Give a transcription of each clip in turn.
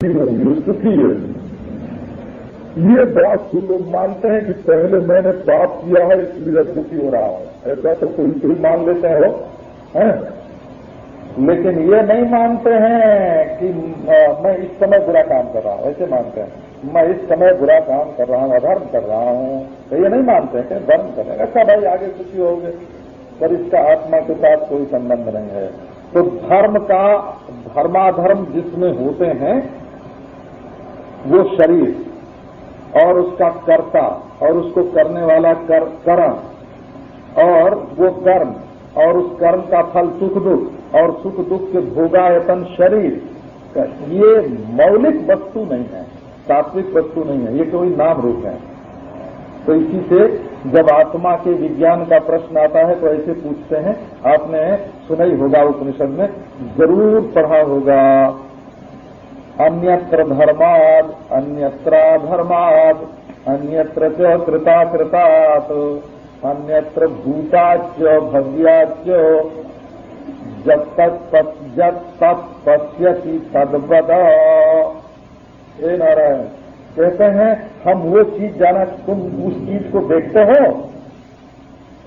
दुखी होंगे, सुखी है। ये बात लोग मानते हैं कि पहले मैंने पाप किया है इसलिए दुखी हो रहा है, ऐसा तो कोई मान लेते हो, हैं? लेकिन ये नहीं मानते हैं कि मैं इस समय बुरा काम कर रहा हूं, ऐसे मानते हैं मैं इस समय बुरा काम कर रहा हूं, अधर्म कर रहा हूं, तो ये नहीं मानते हैं कि धर्म करें। अच्छा भाई आगे सुखी होंगे, पर इसका आत्मा के साथ कोई संबंध नहीं है। तो धर्म का धर्माधर्म जिसमें होते हैं वो शरीर और उसका कर्ता और उसको करने वाला कर्म और वो कर्म और उस कर्म का फल सुख दुख और सुख दुख के भोगायतन शरीर, ये मौलिक वस्तु नहीं है, तात्विक वस्तु नहीं है, ये कोई नाम रूप है। तो इसी से जब आत्मा के विज्ञान का प्रश्न आता है तो ऐसे पूछते हैं, आपने सुना ही होगा उपनिषद में, जरूर पढ़ा होगा, अन्यत्र धर्माद अन्यत्राधर्माद अन्यत्र च कृताकृतात् अन्यत्र भूताच्च भव्याच्च जब तत् पश्यति तद्वद। हे नारायण, कहते हैं हम वो चीज जाना, तुम उस चीज को देखते हो,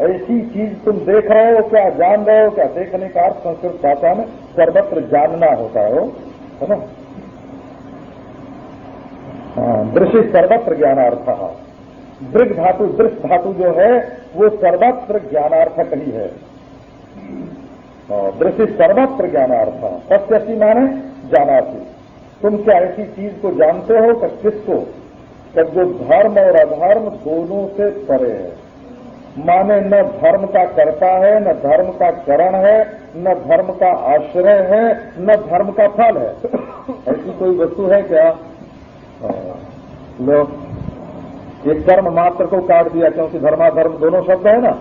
ऐसी चीज तुम देख रहे हो क्या, जान रहे हो क्या? देखने का अर्थ संस्कृत भाषा में सर्वत्र जानना होता है ना। दृश्य सर्वत्र ज्ञानार्थ, दृग धातु दृश्य धातु जो है वो सर्वत्र ज्ञानार्थक ही है। दृश्य सर्वत्र ज्ञानार्थ, पश्यति माने जानाति। तुम क्या ऐसी चीज को जानते हो कि किसको? तब जो धर्म और अधर्म दोनों से परे है, माने न धर्म का कर्ता है, न धर्म का करण है, न धर्म का आश्रय है, न धर्म का फल है। ऐसी कोई वस्तु है क्या? लो, ये कर्म मात्र को काट दिया, क्योंकि धर्माधर्म दोनों शब्द है ना।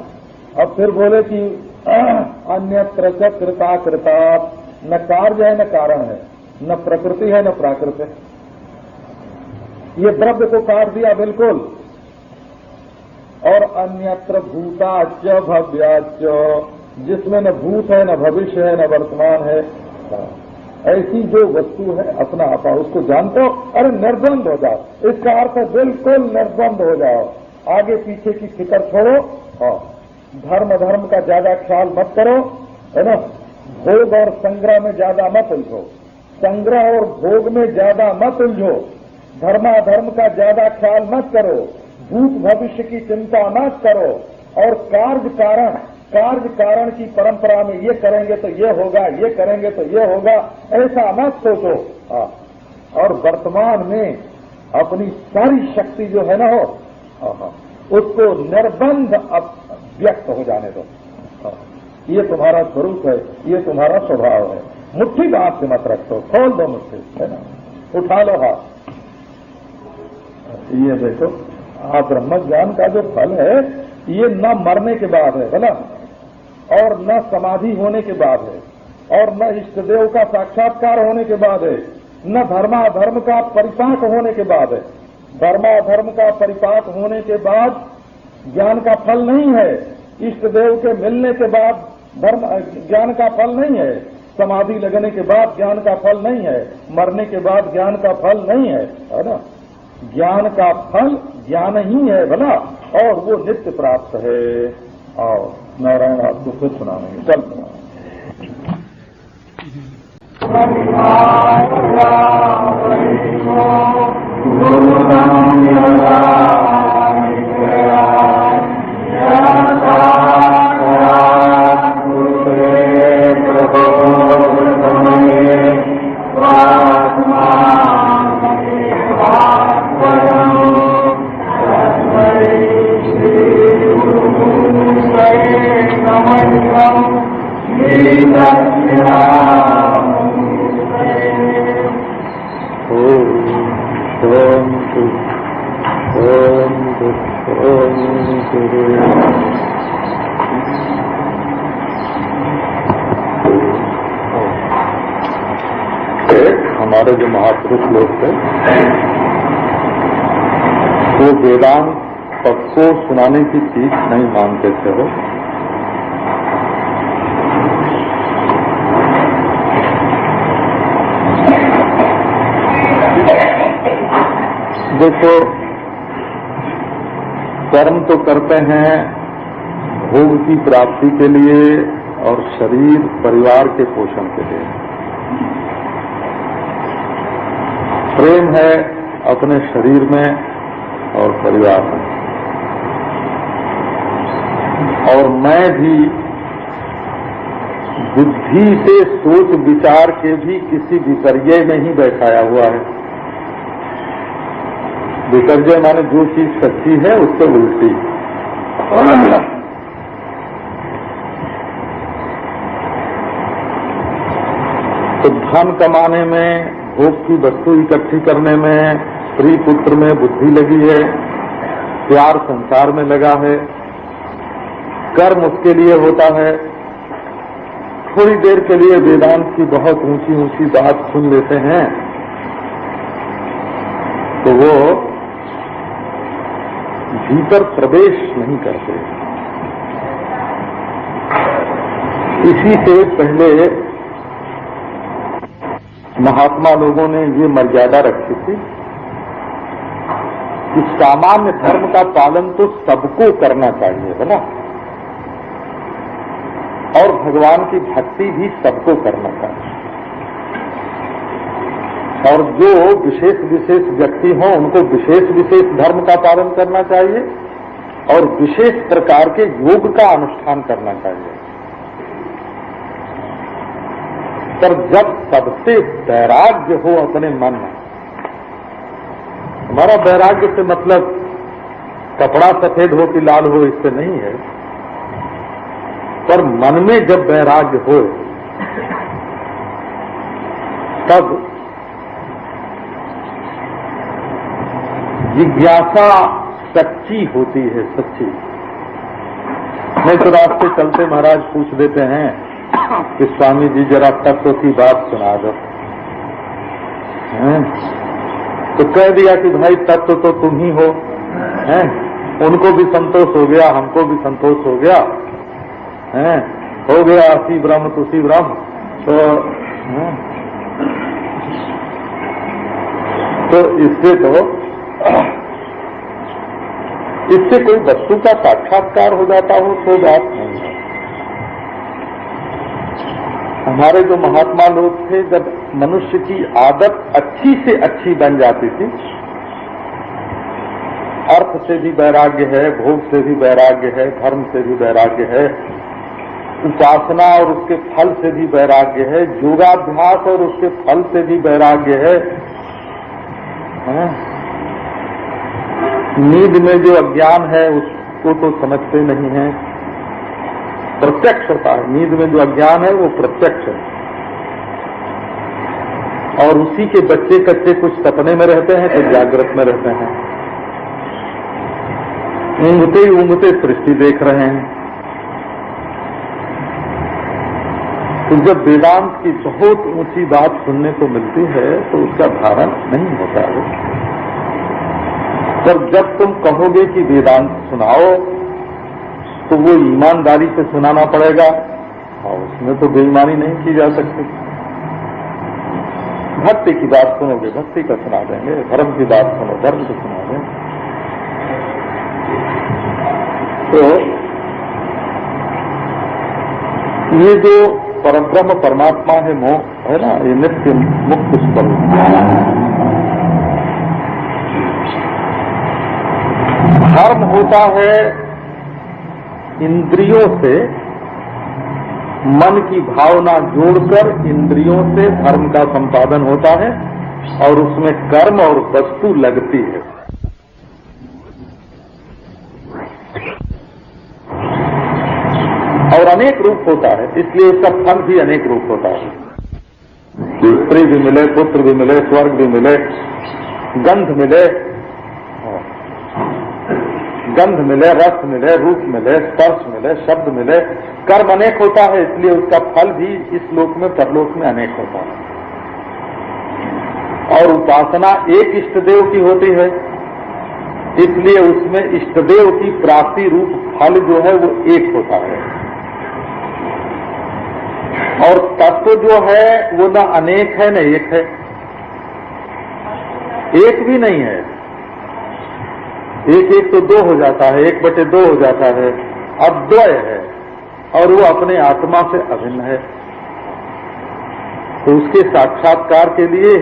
अब फिर बोले कि अन्यत्र च कृताकृतात्, न कार्य है न कारण है, न प्रकृति है न प्राकृत है। ये द्रव्य को काट दिया बिल्कुल। और अन्यत्र भूताच्च भव्याच्च, जिसमें न भूत है न भविष्य है न वर्तमान है, ऐसी जो वस्तु है अपना आपा उसको जानते हो। अरे निर्द्वंद हो जाओ, इसका अर्थ बिल्कुल निर्द्वंद हो जाओ, आगे पीछे की फिक्र छोड़ो और धर्म धर्म का ज्यादा ख्याल मत करो, है ना। भोग और संग्रह में ज्यादा मत उलझो, संग्रह और भोग में ज्यादा मत उलझो, धर्माधर्म का ज्यादा ख्याल मत करो, भूत भविष्य की चिंता मत करो, और कार्य कारण की परंपरा में ये करेंगे तो ये होगा, ये करेंगे तो ये होगा, ऐसा मत सोचो। और वर्तमान में अपनी सारी शक्ति जो है ना हो, उसको निर्बंध व्यक्त हो जाने दो। ये तुम्हारा स्वरूप है, ये तुम्हारा स्वभाव है। मुट्ठी बात से मत रखो, खोल दो मुट्ठी, है ना, उठा लो हाथ। ये देखो, ब्रह्म ज्ञान का जो फल है ये न मरने के बाद है बोला, और न समाधि होने के बाद है, और न इष्टदेव का साक्षात्कार होने के बाद है, न धर्माधर्म का परिपाक होने के बाद है। धर्माधर्म का परिपाक होने के बाद ज्ञान का फल नहीं है, इष्टदेव के मिलने के बाद धर्म ज्ञान का फल नहीं है, समाधि लगने के बाद ज्ञान का फल नहीं है, मरने के बाद ज्ञान का फल नहीं है ना। ज्ञान का फल ज्ञान ही है भला, और वो नित्य प्राप्त है। और नारायण आपको खुद सुनाएंगे, चल सुनाएंगे। हमारे जो महापुरुष लोग थे वो वेदांत सबको सुनाने की चीज नहीं मानते थे। वो देखो, कर्म तो करते हैं भोग की प्राप्ति के लिए और शरीर परिवार के पोषण के लिए। प्रेम है अपने शरीर में और परिवार में, और मैं भी बुद्धि से सोच विचार के भी किसी विपर्य में ही बैठाया हुआ है। विपर्य माने जो चीज सच्ची है उससे उल्टी। तो धन कमाने में, भोग की वस्तु इकट्ठी करने में, स्त्री पुत्र में बुद्धि लगी है, प्यार संसार में लगा है, कर्म उसके लिए होता है। थोड़ी देर के लिए वेदांत की बहुत ऊंची ऊंची बात सुन लेते हैं तो वो भीतर प्रवेश नहीं करते। इसी से पहले महात्मा लोगों ने ये मर्यादा रखी थी कि सामान्य धर्म का पालन तो सबको करना चाहिए, है ना, और भगवान की भक्ति भी सबको करना चाहिए। और जो विशेष विशेष व्यक्ति हों उनको विशेष विशेष धर्म का पालन करना चाहिए और विशेष प्रकार के योग का अनुष्ठान करना चाहिए। पर जब सबसे वैराग्य हो अपने मन में, हमारा वैराग्य से मतलब कपड़ा सफेद हो कि लाल हो इससे नहीं है, पर मन में जब वैराग्य हो तब जिज्ञासा सच्ची होती है, सच्ची। नहीं तो रास्ते चलते महाराज पूछ देते हैं कि स्वामी जी जरा तत्व की बात सुना दो, तो कह दिया कि भाई तत्व तो तुम ही हो, हैं? उनको भी संतोष हो गया, हमको भी संतोष हो गया, हैं? हो गया असी ब्रह्म तुसी ब्रह्म। तो इससे कोई वस्तु का साक्षात्कार हो जाता हो तो बात नहीं है। हमारे जो महात्मा लोग थे, जब मनुष्य की आदत अच्छी से अच्छी बन जाती थी, अर्थ से भी वैराग्य है, भोग से भी वैराग्य है, धर्म से भी वैराग्य है, उपासना और उसके फल से भी वैराग्य है, योगाभ्यास और उसके फल से भी वैराग्य है। नींद में जो अज्ञान है उसको तो समझते नहीं है, प्रत्यक्ष होता है। नींद में जो अज्ञान है वो प्रत्यक्ष है, और उसी के बच्चे कच्चे कुछ सपने में रहते हैं, कुछ जागृत में रहते हैं, ऊँघते ही ऊँघते सृष्टि देख रहे हैं। तो जब वेदांत की बहुत ऊंची बात सुनने को मिलती है तो उसका धारण नहीं होता है। पर जब तुम कहोगे कि वेदांत सुनाओ तो वो ईमानदारी से सुनाना पड़ेगा, और उसमें तो बेईमानी नहीं की जा सकती। भक्ति की बात सुनोगे, भक्ति का सुना देंगे, धर्म की बात सुनो, धर्म को सुना देंगे। तो ये जो परब्रह्म परमात्मा है, मोह है ना, ये नित्य मुक्त स्वरूप। धर्म होता है इंद्रियों से मन की भावना जोड़कर इंद्रियों से धर्म का संपादन होता है, और उसमें कर्म और वस्तु लगती है। और अनेक रूप होता है, इसलिए इसका फल भी अनेक रूप होता है। स्त्री भी मिले, पुत्र भी मिले, स्वर्ग भी मिले, गंध मिले, रस मिले, रूप मिले, स्पर्श मिले, शब्द मिले। कर्म अनेक होता है, इसलिए उसका फल भी इस लोक में परलोक में अनेक होता है। और उपासना एक इष्टदेव की होती है, इसलिए उसमें इष्टदेव की प्राप्ति रूप फल जो है वो एक होता है। और तत्व जो है वो न अनेक है न एक है, एक भी नहीं है, एक एक तो 2 हो जाता है, 1/2 हो जाता है, अद्वय है और वो अपने आत्मा से अभिन्न है। तो उसके साक्षात्कार के लिए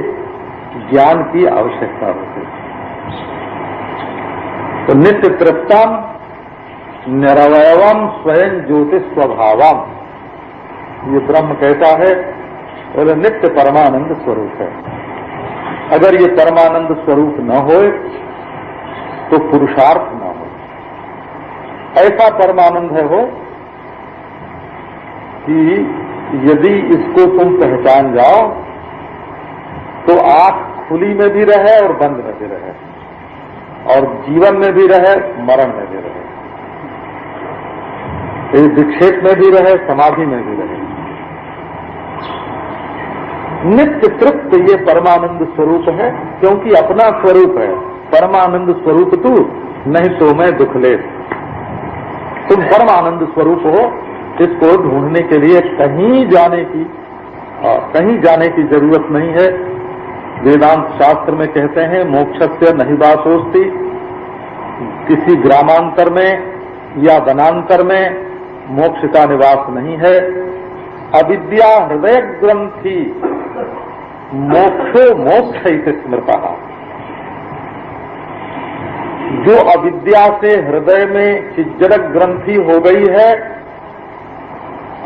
ज्ञान की आवश्यकता होती है। तो नित्य तृप्तम निरवयवम स्वयं ज्योतिष स्वभावम, ये ब्रह्म कहता है, और नित्य परमानंद स्वरूप है। अगर ये परमानंद स्वरूप न हो तो पुरुषार्थ न हो। ऐसा परमानंद है वो कि यदि इसको तुम पहचान जाओ तो आंख खुली में भी रहे और बंद में भी रहे, और जीवन में भी रहे, मरण में भी रहे, विक्षेप में भी रहे, समाधि में भी रहे। नित्य तृप्त ये परमानंद स्वरूप है, क्योंकि अपना स्वरूप है। परमानंद स्वरूप तू, नहीं तो मैं दुख ले। तुम परमानंद स्वरूप हो, इसको ढूंढने के लिए कहीं जाने की जरूरत नहीं है। वेदांत शास्त्र में कहते हैं मोक्षस्य नहीं वासोस्ति, किसी ग्रामांतर में या वनांतर में मोक्ष का निवास नहीं है। अविद्या हृदय ग्रंथि मोक्षो मोक्ष इति स्मृतः, जो अविद्या से हृदय में चिज्जड़ ग्रंथि हो गई है,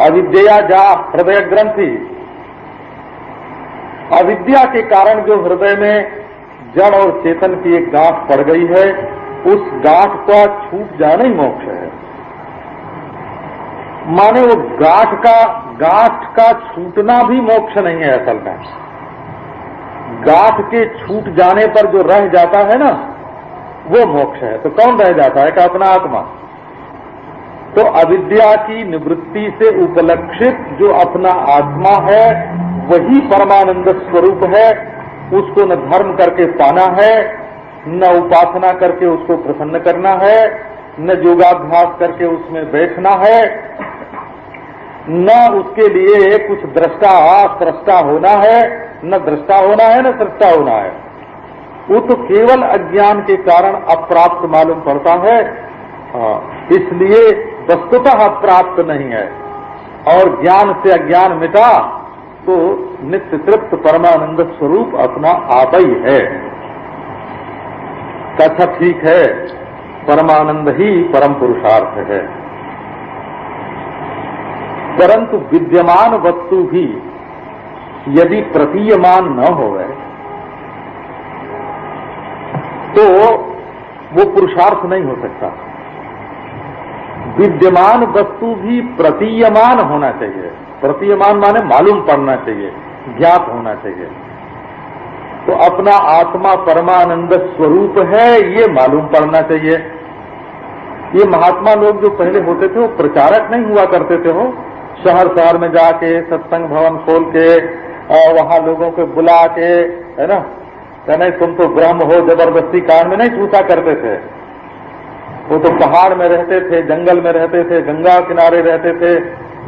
अविद्या जा हृदय ग्रंथि, अविद्या के कारण जो हृदय में जड़ और चेतन की एक गांठ पड़ गई है, उस गांठ का छूट जाना ही मोक्ष है। माने वो गांठ का छूटना भी मोक्ष नहीं है। असल में गांठ के छूट जाने पर जो रह जाता है ना, वो मोक्ष है। तो कौन रह जाता है? का अपना आत्मा। तो अविद्या की निवृत्ति से उपलक्षित जो अपना आत्मा है, वही परमानंद स्वरूप है। उसको न धर्म करके पाना है, न उपासना करके उसको प्रसन्न करना है, न योगाभ्यास करके उसमें बैठना है, न उसके लिए कुछ सृष्टा होना है, न दृष्टा होना है, न सृष्टा होना है। वो तो केवल अज्ञान के कारण अप्राप्त मालूम पड़ता है, इसलिए वस्तुतः प्राप्त नहीं है। और ज्ञान से अज्ञान मिटा तो नित्य तृप्त परमानंद स्वरूप अपना आप ही है। कथा ठीक है, परमानंद ही परम पुरुषार्थ है। परंतु विद्यमान वस्तु भी यदि प्रतीयमान न होवे तो वो पुरुषार्थ नहीं हो सकता। विद्यमान वस्तु भी प्रतीयमान होना चाहिए। प्रतीयमान माने मालूम पड़ना चाहिए, ज्ञात होना चाहिए। तो अपना आत्मा परमानंद स्वरूप है, ये मालूम पड़ना चाहिए। ये महात्मा लोग जो पहले होते थे वो प्रचारक नहीं हुआ करते थे। हो शहर में जाके सत्संग भवन खोल के और वहां लोगों को बुला के, है ना, कहने तुम तो ब्रह्म हो, जबरदस्ती कान में नहीं पूछा करते थे। वो तो पहाड़ में रहते थे, जंगल में रहते थे, गंगा किनारे रहते थे।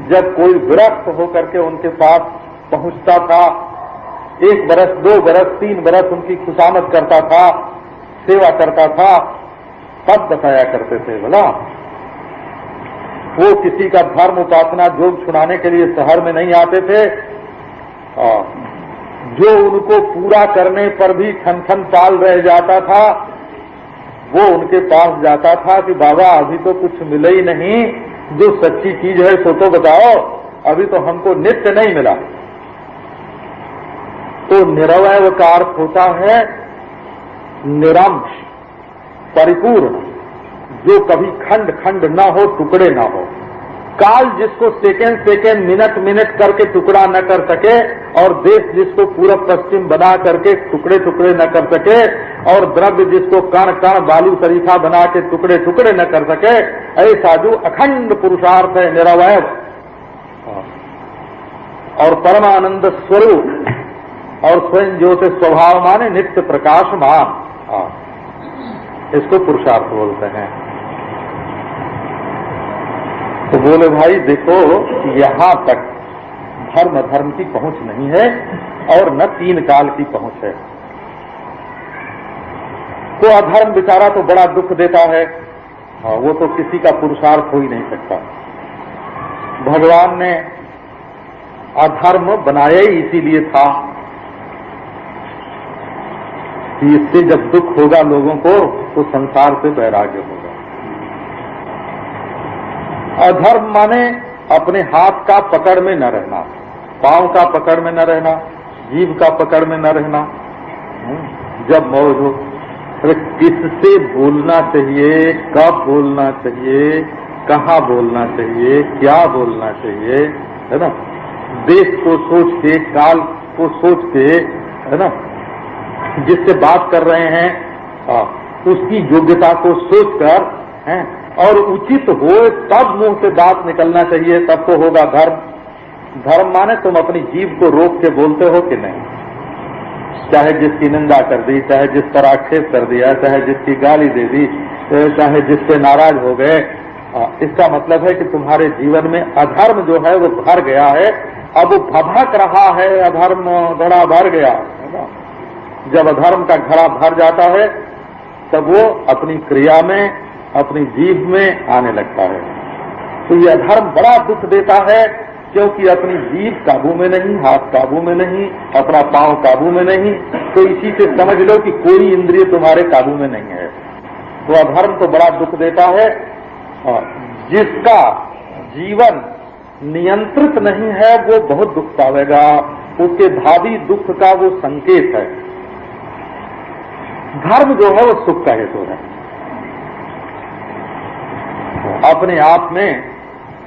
जब कोई विरक्त होकर के उनके पास पहुंचता था, 1 बरस 2 बरस 3 बरस उनकी खुशामद करता था, सेवा करता था, तब बताया करते थे। बोला वो किसी का धर्म उपासना योग छुड़ाने के लिए शहर में नहीं आते थे। जो उनको पूरा करने पर भी खन पाल रह जाता था, वो उनके पास जाता था कि बाबा अभी तो कुछ मिला ही नहीं, जो सच्ची चीज है सो तो बताओ, अभी तो हमको नित्य नहीं मिला। तो निरवय का अर्थ होता है निरंश, परिपूर्ण, जो कभी खंड खंड ना हो, टुकड़े ना हो। काल जिसको सेकेंड मिनट करके टुकड़ा न कर सके, और देश जिसको पूरब पश्चिम बना करके टुकड़े न कर सके, और द्रव्य जिसको कण कण बालू सरीखा बना के टुकड़े न कर सके, ऐसा जो अखंड पुरुषार्थ है निरवय और परमानंद स्वरूप और स्वयं ज्योतिष स्वभाव माने नित्य प्रकाशमान, इसको पुरुषार्थ बोलते हैं। तो बोले भाई देखो, यहां तक धर्म की पहुंच नहीं है और न 3 काल की पहुंच है। तो अधर्म बेचारा तो बड़ा दुख देता है। हाँ, वो तो किसी का पुरुषार्थ हो ही नहीं सकता। भगवान ने अधर्म बनाया ही इसीलिए था कि इससे जब दुख होगा लोगों को तो संसार से वैराग्य होगा। अधर्म माने अपने हाथ का पकड़ में न रहना, पांव का पकड़ में न रहना, जीभ का पकड़ में न रहना। जब मौज हो, अरे किससे बोलना चाहिए, कब बोलना चाहिए, कहाँ बोलना चाहिए, क्या बोलना चाहिए, है ना, देश को सोच के, काल को सोच के, है ना, जिससे बात कर रहे हैं उसकी योग्यता को सोचकर, हैं, और उचित हो तब मुंह से बात निकलना चाहिए, तब तो होगा धर्म। धर्म माने तुम अपनी जीभ को रोक के बोलते हो कि नहीं, चाहे जिसकी निंदा कर दी, चाहे जिस पर आक्षेप कर दिया, चाहे जिसकी गाली दे दी, चाहे जिससे नाराज हो गए। इसका मतलब है कि तुम्हारे जीवन में अधर्म जो है वो भर गया है। अब वो भभक रहा है, अधर्म घड़ा भर गया है ना। जब अधर्म का घड़ा भर जाता है तब वो अपनी क्रिया में, अपनी जीभ में आने लगता है। तो ये अधर्म बड़ा दुख देता है, क्योंकि अपनी जीभ काबू में नहीं, हाथ काबू में नहीं, अपना पांव काबू में नहीं। तो इसी से समझ लो कि कोई इंद्रिय तुम्हारे काबू में नहीं है। तो अधर्म तो बड़ा दुख देता है। जिसका जीवन नियंत्रित नहीं है वो बहुत दुख पावेगा, उसके भावी दुख का वो संकेत है। धर्म जो है वो सुख का हेतु है। अपने आप में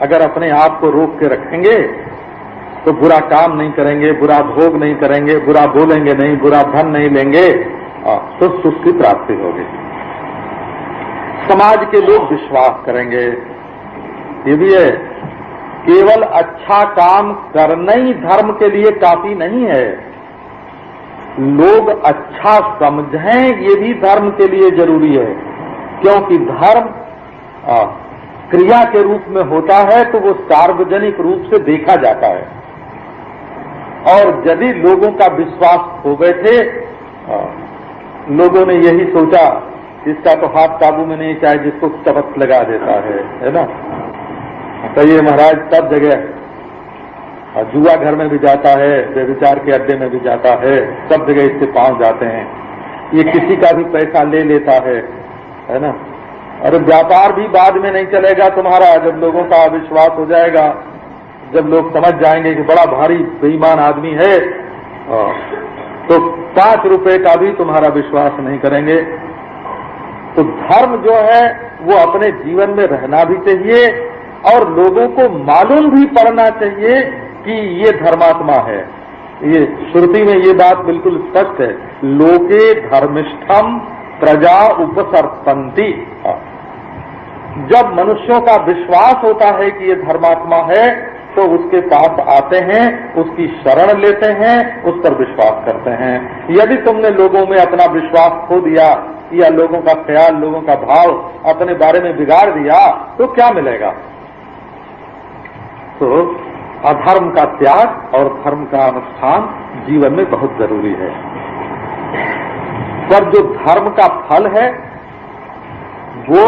अगर अपने आप को रोक के रखेंगे तो बुरा काम नहीं करेंगे, बुरा भोग नहीं करेंगे, बुरा बोलेंगे नहीं, बुरा धन नहीं लेंगे, तो सुख की प्राप्ति होगी। समाज के लोग विश्वास करेंगे। ये भी है, केवल अच्छा काम करना ही धर्म के लिए काफी नहीं है, लोग अच्छा समझें ये भी धर्म के लिए जरूरी है। क्योंकि धर्म क्रिया के रूप में होता है तो वो सार्वजनिक रूप से देखा जाता है। और यदि लोगों का विश्वास खो गए थे, लोगों ने यही सोचा इसका तो हाथ काबू में नहीं, चाहे जिसको चबक लगा देता है ना। तो ये महाराज सब जगह, जुआ घर में भी जाता है, व्यभिचार के अड्डे में भी जाता है, सब जगह इसके पांव जाते हैं। ये किसी का भी पैसा ले लेता है ना। और व्यापार भी बाद में नहीं चलेगा तुम्हारा, जब लोगों का अविश्वास हो जाएगा, जब लोग समझ जाएंगे कि बड़ा भारी बेईमान आदमी है, तो 5 रुपए का भी तुम्हारा विश्वास नहीं करेंगे। तो धर्म जो है वो अपने जीवन में रहना भी चाहिए और लोगों को मालूम भी पड़ना चाहिए कि ये धर्मात्मा है। ये श्रुति में ये बात बिल्कुल स्पष्ट है, लोके धर्मिष्ठम प्रजा उपसर्पन्ति। जब मनुष्यों का विश्वास होता है कि ये धर्मात्मा है तो उसके पास आते हैं, उसकी शरण लेते हैं, उस पर विश्वास करते हैं। यदि तुमने लोगों में अपना विश्वास खो दिया या लोगों का ख्याल, लोगों का भाव अपने बारे में बिगाड़ दिया तो क्या मिलेगा? तो अधर्म का त्याग और धर्म का अनुष्ठान जीवन में बहुत जरूरी है। पर जो धर्म का फल है वो,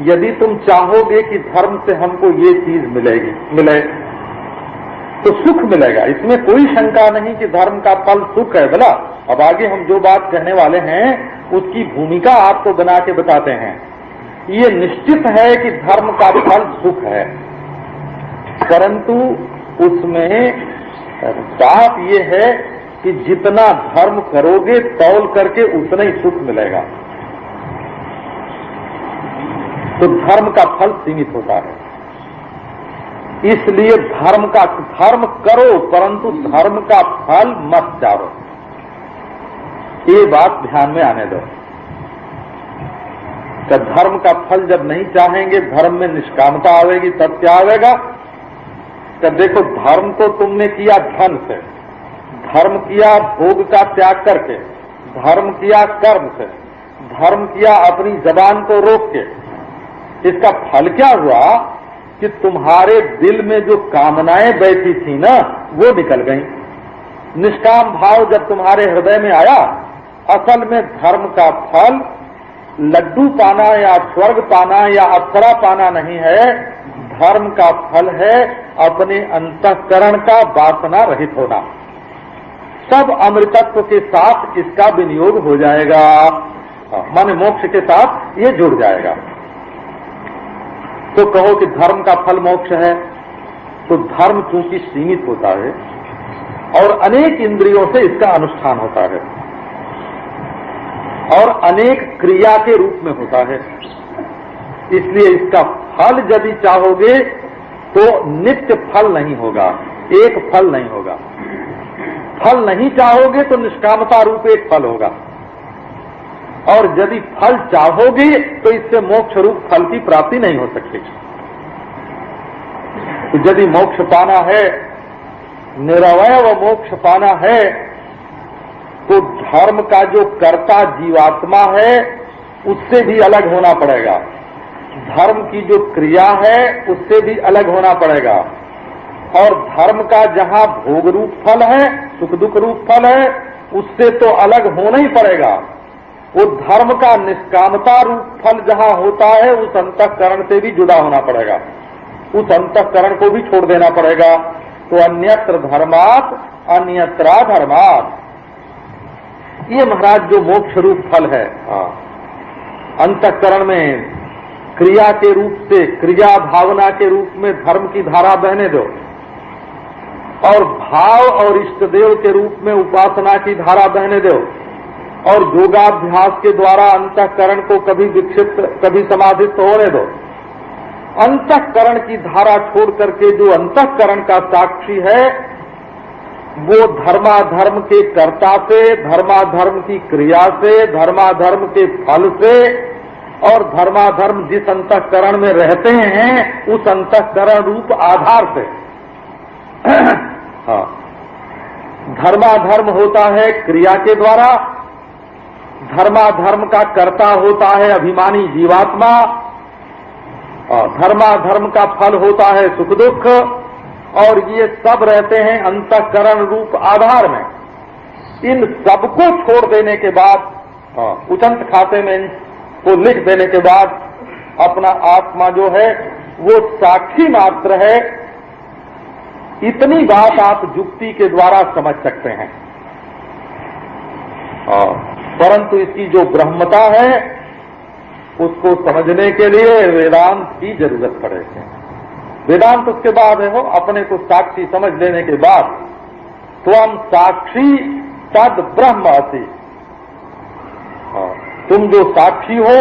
यदि तुम चाहोगे कि धर्म से हमको ये चीज मिले तो सुख मिलेगा, इसमें कोई शंका नहीं कि धर्म का फल सुख है। भला अब आगे हम जो बात कहने वाले हैं उसकी भूमिका आपको बना के बताते हैं। ये निश्चित है कि धर्म का फल सुख है, परंतु उसमें बात ये है कि जितना धर्म करोगे तौल करके उतना ही सुख मिलेगा। तो धर्म का फल सीमित होता है, इसलिए धर्म करो परंतु धर्म का फल मत चाहो। ये बात ध्यान में आने दो। तो धर्म का फल जब नहीं चाहेंगे, धर्म में निष्कामता आवेगी, तब क्या आवेगा? तो देखो, धर्म तो तुमने किया धन से, धर्म किया भोग का त्याग करके, धर्म किया कर्म से, धर्म किया अपनी जबान को रोक के। इसका फल क्या हुआ कि तुम्हारे दिल में जो कामनाएं बैठी थी ना वो निकल गई। निष्काम भाव जब तुम्हारे हृदय में आया, असल में धर्म का फल लड्डू पाना या स्वर्ग पाना या अप्सरा पाना नहीं है। धर्म का फल है अपने अंतःकरण का वासना रहित होना। सब अमृतत्व के साथ इसका विनियोग हो जाएगा, माने मोक्ष के साथ ये जुड़ जाएगा। तो कहो कि धर्म का फल मोक्ष है, तो धर्म चूंकि सीमित होता है और अनेक इंद्रियों से इसका अनुष्ठान होता है और अनेक क्रिया के रूप में होता है, इसलिए इसका फल यदि चाहोगे तो नित्य फल नहीं होगा, एक फल नहीं होगा। फल नहीं चाहोगे तो निष्कामता रूप एक फल होगा, और यदि फल चाहोगे तो इससे मोक्ष रूप फल की प्राप्ति नहीं हो सकती। तो यदि मोक्ष पाना है, निरवय मोक्ष पाना है, तो धर्म का जो कर्ता जीवात्मा है उससे भी अलग होना पड़ेगा। धर्म की जो क्रिया है उससे भी अलग होना पड़ेगा, और धर्म का जहां भोग रूप फल है, सुख दुख रूप फल है, उससे तो अलग होना ही पड़ेगा। वो धर्म का निष्कामता रूप फल जहां होता है उस अंतःकरण से भी जुड़ा होना पड़ेगा, उस अंतःकरण को भी छोड़ देना पड़ेगा। तो अन्यत्र धर्मात् अन्यत्रा धर्मात्, ये महाराज जो मोक्ष रूप फल है, अंतःकरण में क्रिया के रूप से, क्रिया भावना के रूप में धर्म की धारा बहने दो, और भाव और इष्ट देव के रूप में उपासना की धारा बहने दो, और योगाभ्यास के द्वारा अंतःकरण को कभी विक्षिप्त कभी समाधित होने दो। अंतःकरण की धारा छोड़ करके जो अंतःकरण का साक्षी है वो धर्माधर्म के कर्ता से, धर्माधर्म की क्रिया से, धर्माधर्म के फल से, और धर्माधर्म जिस अंतःकरण में रहते हैं उस अंतःकरण रूप आधार से। हाँ, धर्माधर्म होता है क्रिया के द्वारा, धर्माधर्म का कर्ता होता है अभिमानी जीवात्मा, और धर्माधर्म का फल होता है सुख दुख, और ये सब रहते हैं अंतःकरण रूप आधार में। इन सबको छोड़ देने के बाद, उचंत खाते में इनको लिख देने के बाद अपना आत्मा जो है वो साक्षी मात्र है, इतनी बात आप युक्ति के द्वारा समझ सकते हैं। परंतु इसकी जो ब्रह्मता है उसको समझने के लिए वेदांत की जरूरत पड़ेगी। वेदांत उसके बाद है, हो अपने को साक्षी समझ लेने के बाद त्वम साक्षी तद ब्रह्म असि, तुम जो साक्षी हो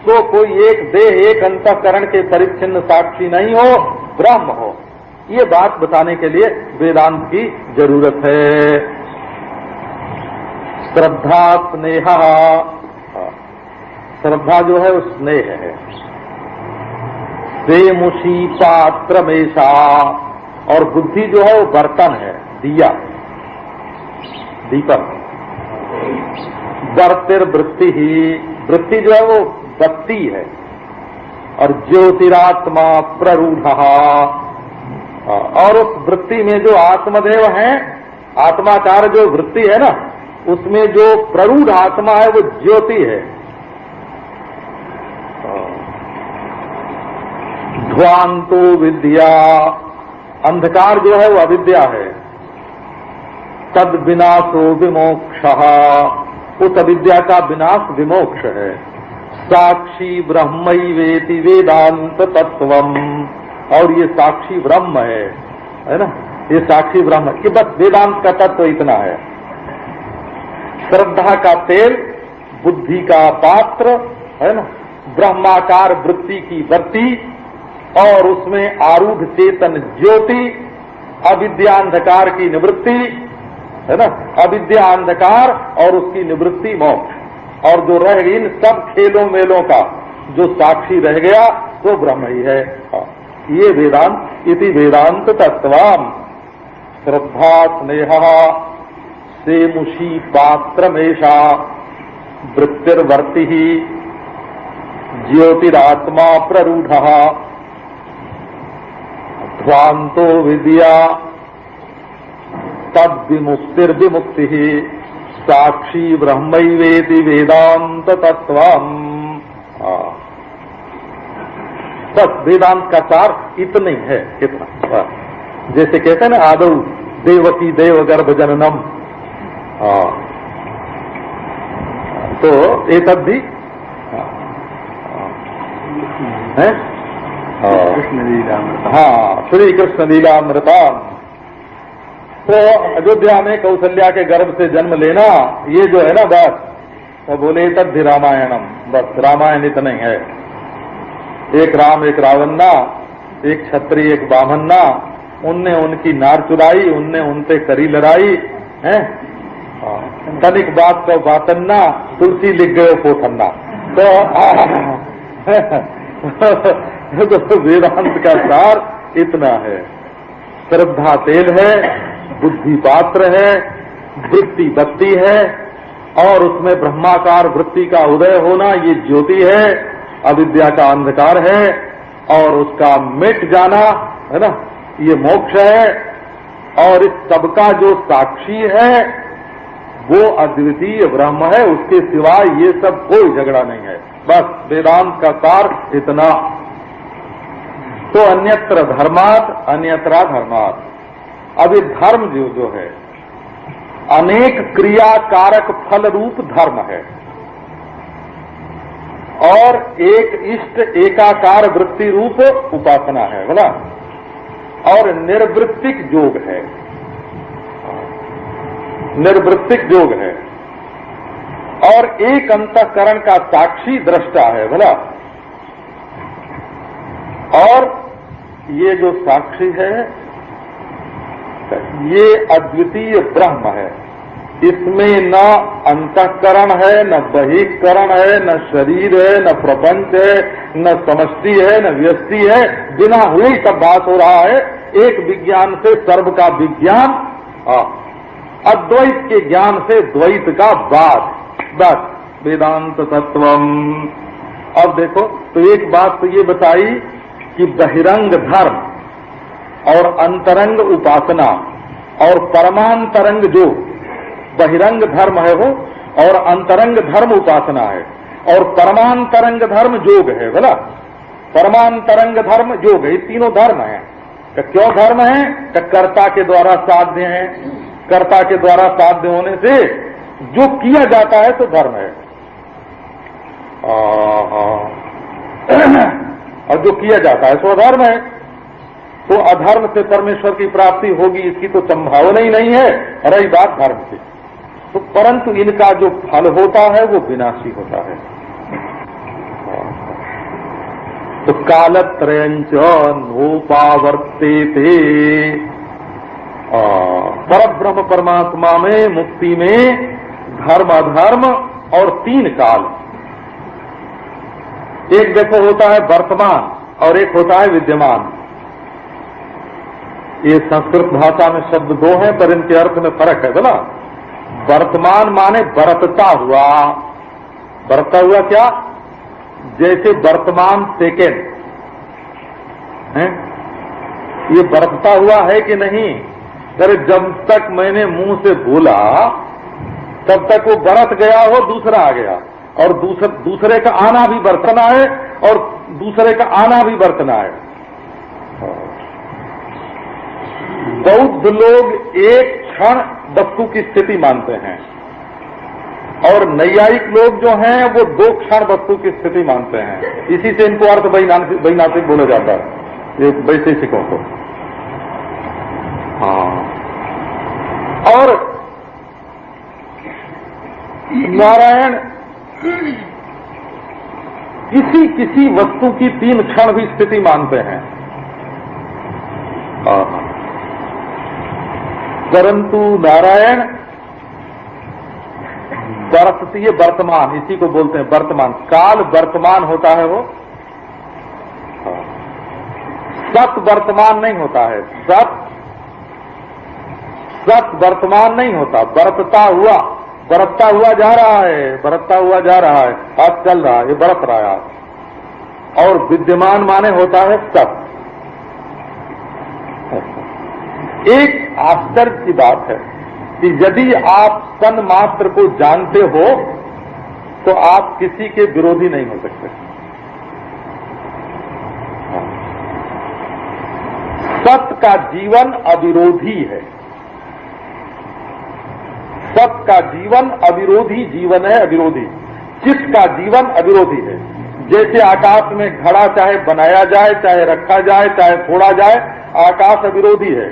तो कोई एक देह एक अंतःकरण के परिच्छिन्न साक्षी नहीं हो, ब्रह्म हो। ये बात बताने के लिए वेदांत की जरूरत है। श्रद्धा स्नेह, श्रद्धा जो है वो स्नेह है। प्रेमुषी पात्र मेषा, और बुद्धि जो है वो बर्तन है, दिया, दीपक। वर्तिर्वृत्ति ही, वृत्ति जो है वो बत्ती है, और ज्योतिरात्मा प्ररूढ़, और उस वृत्ति में जो आत्मदेव है, आत्माकार जो वृत्ति है ना, उसमें जो प्ररूढ़ आत्मा है वो ज्योति है। ध्वांतो विद्या, अंधकार जो है वो अविद्या है। तद विनाशो विमोक्षः, उस अविद्या का विनाश विमोक्ष है। साक्षी ब्रह्मैवेति वेदांत तत्वम, और ये साक्षी ब्रह्म है ना, ये साक्षी ब्रह्म, कि बस वेदांत का तत्व इतना है। श्रद्धा का तेल, बुद्धि का पात्र है ना, ब्रह्माकार वृत्ति की बत्ती, और उसमें आरूढ़ चेतन ज्योति, अविद्या अंधकार की निवृत्ति है ना, अविद्या अंधकार और उसकी निवृत्ति मोक्ष, और जो रह गई इन सब खेलों मेलों का जो साक्षी रह गया तो ब्रह्म ही है। ये वेदांत, इति वेदांत तत्वम। श्रद्धा स्नेह सेमुषी पात्रमेषा, वृत्तिर्वर्ति ज्योतिरात्मा प्ररूढ़, ध्वांतो विद्या तद विमुक्तिर्विमुक्ति, साक्षी ब्रह्मैवेति वेदांत तत्वम्। बस वेदांत का सार इतना ही है, इतना। जैसे कहते हैं ना, आदौ देवकी देव गर्भ जननम, तो एक भी है कृष्ण लीलामृता। हाँ, श्री कृष्ण लीलामृता। तो अयोध्या में कौशल्या के गर्भ से जन्म लेना, ये जो है ना बस, वो बोले तद्धि रामायणम, बस रामायण इतना ही है। एक राम एक रावण ना, एक क्षत्रिय एक बामन ना, उनने उनकी नार चुराई, उनने उनसे करी लड़ाई है। तनिक बात का बातन्ना, तुलसी लिख गए पोथन्ना। तो वेदांत का सार इतना है। श्रद्धा तेल है, बुद्धि पात्र है, वृत्ति बत्ती है, और उसमें ब्रह्माकार वृत्ति का उदय होना ये ज्योति है, अविद्या का अंधकार है, और उसका मिट जाना है ना, ये मोक्ष है। और इस सबका जो साक्षी है वो अद्वितीय ब्रह्म है, उसके सिवाय ये सब कोई झगड़ा नहीं है। बस वेदांत का सार इतना। तो अन्यत्र धर्मात् अन्यत्रा धर्मात्। अब ये धर्म जो है अनेक क्रियाकारक फल रूप धर्म है, और एक इष्ट एकाकार वृत्ति रूप उपासना है, बोला, और निर्वृत्तिक योग है, निर्वृत्तिक योग है, और एक अंतःकरण का साक्षी दृष्टा है, बोला। और ये जो साक्षी है ये अद्वितीय ब्रह्म है, इसमें न अंतःकरण है, न बहिष्करण है, न शरीर है, न प्रपंच है, न समष्टि है, न व्यष्टि है, बिना हुई सब बात हो रहा है। एक विज्ञान से सर्व का विज्ञान, अद्वैत के ज्ञान से द्वैत का वाद, बस वेदांत तत्वम। अब देखो, तो एक बात तो ये बताई कि बहिरंग धर्म और अंतरंग उपासना और परमांतरंग जो बहिरंग धर्म है वो, और अंतरंग धर्म उपासना है, और परमांतरंग धर्म योग है, बोला। परमांतरंग धर्म योग है, ये तीनों धर्म है। तो क्यों धर्म है? तो कर्ता के द्वारा साध्य है, कर्ता के द्वारा साध्य होने से जो किया जाता है तो धर्म है, और जो किया जाता है तो अधर्म है। तो अधर्म से परमेश्वर की प्राप्ति होगी इसकी तो संभावना ही नहीं है, रही बात धर्म की। तो परंतु इनका जो फल होता है वो विनाशी होता है। तो कालत्रयंच नोपावर्तेते, परब्रह्म परमात्मा में मुक्ति में धर्म अधर्म और तीन काल, एक देखो होता है वर्तमान और एक होता है विद्यमान। ये संस्कृत भाषा में शब्द दो हैं पर इनके अर्थ में फर्क है, बोला। वर्तमान माने बरतता हुआ, बरतता हुआ क्या? जैसे वर्तमान सेकेंड है, ये बरतता हुआ है कि नहीं? अरे जब तक मैंने मुंह से बोला तब तक वो बरत गया हो, दूसरा आ गया, और दूसरे का आना भी बरतना है, और दूसरे का आना भी बरतना है। बौद्ध लोग एक क्षण वस्तु की स्थिति मानते हैं, और नैयायिक लोग जो हैं वो 2 क्षण वस्तु की स्थिति मानते हैं। इसी से इनको अर्थ वैनाशिक बोला जाता है, एक वैशेषिकों को। हाँ, और नारायण किसी किसी वस्तु की 3 क्षण भी स्थिति मानते हैं, परंतु नारायण बरतती है वर्तमान, इसी को बोलते हैं वर्तमान। काल वर्तमान होता है वो, सत वर्तमान नहीं होता है, सत वर्तमान नहीं होता, बरतता हुआ जा रहा है, बरतता हुआ जा रहा है, आज चल रहा है, ये बरत रहा है आज। और विद्यमान माने होता है सत। एक आश्चर्य की बात है कि यदि आप सन मात्र को जानते हो तो आप किसी के विरोधी नहीं हो सकते। का जीवन अविरोधी है। सत का जीवन अविरोधी जीवन है, अविरोधी। चित्त का जीवन अविरोधी है। जैसे आकाश में घड़ा चाहे बनाया जाए, चाहे रखा जाए, चाहे फोड़ा जाए, आकाश अविरोधी है।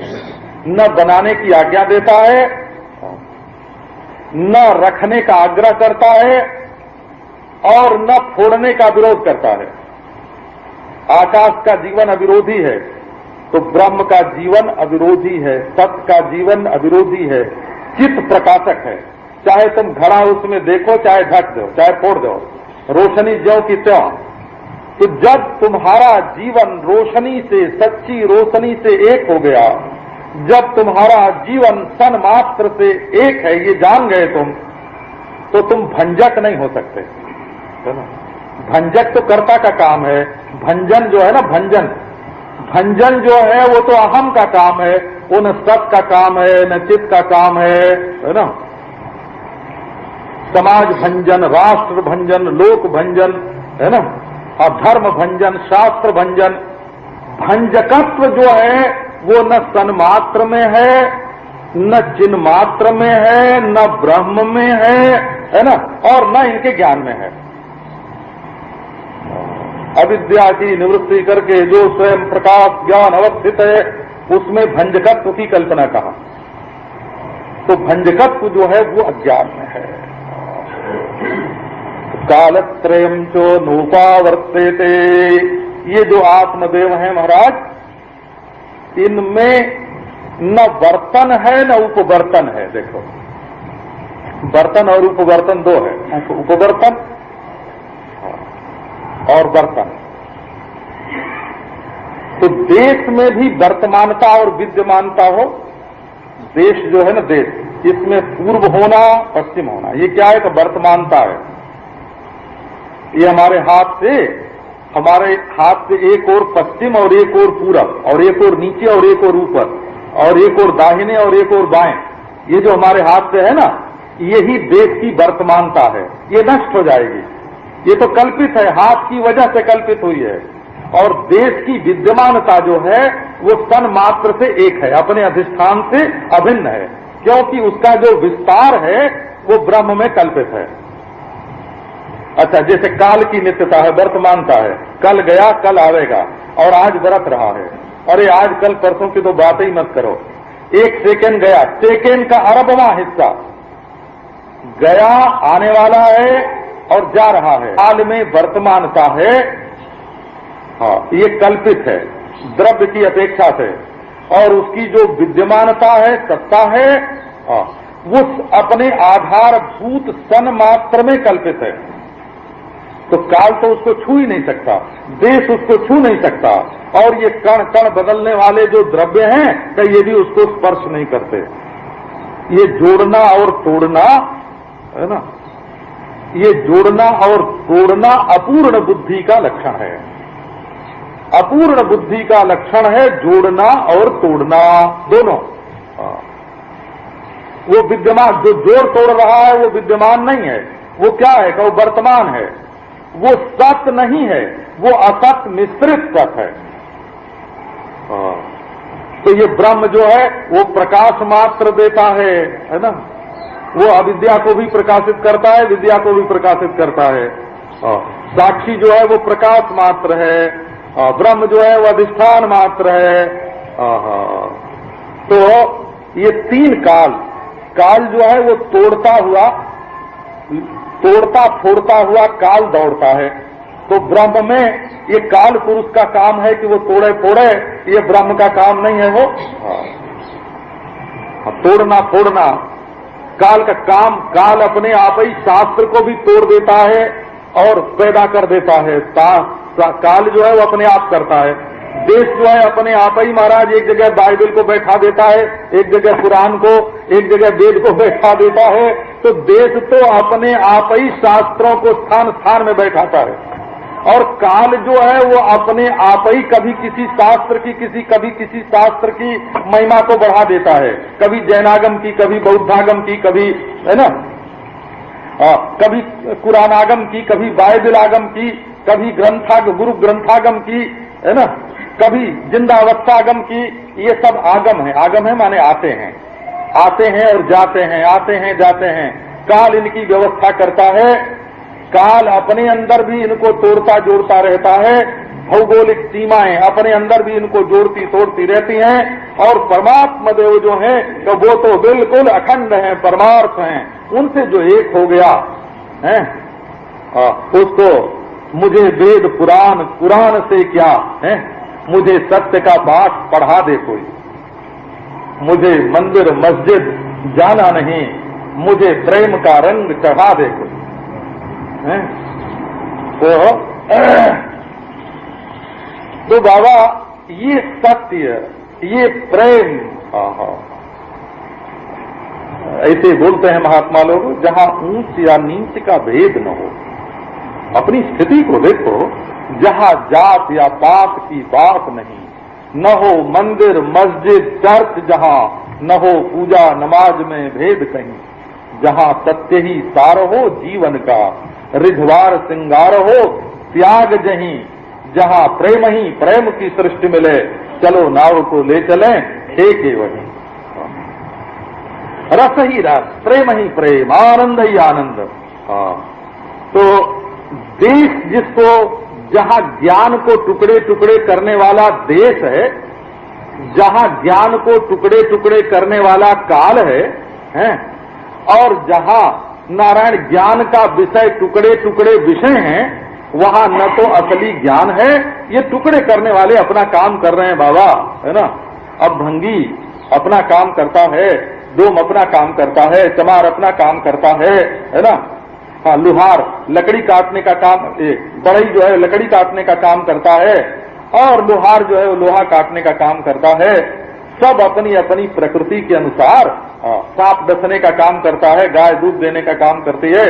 न बनाने की आज्ञा देता है, न रखने का आग्रह करता है और न फोड़ने का विरोध करता है। आकाश का जीवन अविरोधी है तो ब्रह्म का जीवन अविरोधी है, सत्य का जीवन अविरोधी है, चित्त प्रकाशक है। चाहे तुम घड़ा उसमें देखो, चाहे ढक दो, चाहे फोड़ दो, रोशनी ज्यों की त्यों। तो जब तुम्हारा जीवन रोशनी से, सच्ची रोशनी से एक हो गया, जब तुम्हारा जीवन सन मात्र से एक है, ये जान गए तुम, तो तुम भंजक नहीं हो सकते, है ना। भंजक तो कर्ता का काम है, भंजन जो है ना, भंजन जो है वो तो अहम का काम है, वो न सत का काम है, न चित्त का काम है ना। समाज भंजन, राष्ट्र भंजन, लोक भंजन, है ना, और धर्म भंजन, शास्त्र भंजन। भंजकत्व जो है वो न सन्मात्र में है, न चिन्ह मात्र में है, न ब्रह्म में है ना, और न इनके ज्ञान में है। अविद्या की निवृत्ति करके जो स्वयं प्रकाश ज्ञान अवस्थित है, उसमें भंजकत्व की कल्पना कहा। तो भंजकत्व जो है वो अज्ञान में है। कालत्रयम् चो नोपावर्तेते, ये जो आत्मदेव है महाराज, इनमें न वर्तन है न उपवर्तन है। देखो, वर्तन और उपवर्तन दो है, उपवर्तन और वर्तन। तो देश में भी वर्तमानता और विद्यमानता हो। देश जो है ना, देश, इसमें पूर्व होना, पश्चिम होना, ये क्या है? तो वर्तमानता है। ये हमारे हाथ से एक और पश्चिम और एक और पूरब और एक और नीचे और एक और ऊपर और एक और दाहिने और एक और बाएं, ये जो हमारे हाथ से है ना, यही देश की वर्तमानता है। ये नष्ट हो जाएगी। ये तो कल्पित है, हाथ की वजह से कल्पित हुई है। और देश की विद्यमानता जो है वो सन मात्र से एक है, अपने अधिष्ठान से अभिन्न है, क्योंकि उसका जो विस्तार है वो ब्रह्म में कल्पित है। अच्छा, जैसे काल की नित्यता है, वर्तमानता है, कल गया कल आवेगा, और आज बरत रहा है। अरे आज कल परसों की तो बात ही मत करो। एक सेकेंड गया, सेकेंड का अरबवां हिस्सा गया, आने वाला है और जा रहा है। काल में वर्तमानता है, हाँ, ये कल्पित है द्रव्य की अपेक्षा से, और उसकी जो विद्यमानता है, सत्ता है, हाँ, वो अपने आधारभूत सन मात्र में कल्पित है। तो काल तो उसको छू ही नहीं सकता, देश उसको छू नहीं सकता, और ये कण कण बदलने वाले जो द्रव्य हैं, तो ये भी उसको स्पर्श नहीं करते। ये जोड़ना और तोड़ना है ना, ये जोड़ना और तोड़ना अपूर्ण बुद्धि का लक्षण है। अपूर्ण बुद्धि का लक्षण है जोड़ना और तोड़ना दोनों। वो विद्यमान, जो जोड़ तोड़ रहा है वो विद्यमान नहीं है, वो क्या है? वो वर्तमान है, वो सत्य नहीं है, वो असत मिश्रित सत्य है। तो ये ब्रह्म जो है वो प्रकाश मात्र देता है ना, वो अविद्या को भी प्रकाशित करता है, विद्या को भी प्रकाशित करता है। साक्षी जो है वो प्रकाश मात्र है, ब्रह्म जो है वो अधिष्ठान मात्र है। तो ये तीन काल जो है वो तोड़ता फोड़ता हुआ काल दौड़ता है। तो ब्रह्म में ये काल पुरुष का काम है कि वो तोड़े फोड़े, ये ब्रह्म का काम नहीं है। वो तोड़ना फोड़ना काल का काम, काल अपने आप ही शास्त्र को भी तोड़ देता है और पैदा कर देता है। काल जो है वो अपने आप करता है। देश जो है अपने आप ही महाराज एक जगह बाइबल को बैठा देता है, एक जगह कुरान को, एक जगह वेद को बैठा देता है। तो देश तो अपने आप ही शास्त्रों को स्थान स्थान में बैठाता है, और काल जो है वो अपने आप ही कभी किसी शास्त्र की, कभी किसी शास्त्र की महिमा को बढ़ा देता है। कभी जैनागम की, कभी बौद्धागम की, कभी है ना, कभी कुरानागम की, कभी बाइबल आगम की, कभी गुरु ग्रंथागम की, है ना। कभी जिंदावस्थागम की, ये सब आगम है माने आते हैं और जाते हैं, आते हैं जाते हैं। काल इनकी व्यवस्था करता है, काल अपने अंदर भी इनको तोड़ता जोड़ता रहता है, भौगोलिक सीमाएं अपने अंदर भी इनको जोड़ती तोड़ती रहती हैं, और परमात्मा देव जो है तो वो तो बिल्कुल अखंड हैं, परमार्थ हैं। उनसे जो एक हो गया है उसको मुझे वेद पुराण से क्या है, मुझे सत्य का पाठ पढ़ा दे कोई, मुझे मंदिर मस्जिद जाना नहीं, मुझे प्रेम का रंग चढ़ा दे कोई है? तो बाबा ये सत्य, ये प्रेम, ऐसे बोलते हैं महात्मा लोग, जहां ऊंच या नीच का भेद न हो। अपनी स्थिति को देखो, जहां जात या पात की बात नहीं, न हो मंदिर मस्जिद चर्च, जहां न हो पूजा नमाज में भेद कहीं, जहां सत्य ही सार हो जीवन का, रिझवार सिंगार हो त्याग जहीं, जहां प्रेम ही प्रेम की सृष्टि मिले, चलो नाव को ले चलें ठेके वहीं। रस ही रस, प्रेम ही प्रेम, आनंद ही आनंद। तो देश जिसको, जहां ज्ञान को टुकड़े टुकड़े करने वाला देश है, जहां ज्ञान को टुकड़े टुकड़े करने वाला काल है, और जहां नारायण ज्ञान का विषय टुकड़े टुकड़े विषय हैं, वहां न तो असली ज्ञान है, ये टुकड़े करने वाले अपना काम कर रहे हैं बाबा, है ना। अब भंगी अपना काम करता है, डोम अपना काम करता है, चमार अपना काम करता है ना। हाँ, लुहार लकड़ी काटने का काम, बढ़ई जो है लकड़ी काटने का काम करता है, और लोहार जो है वो लोहा काटने का काम करता है। सब अपनी अपनी प्रकृति के अनुसार, सांप डसने का काम करता है, गाय दूध देने का काम करती है,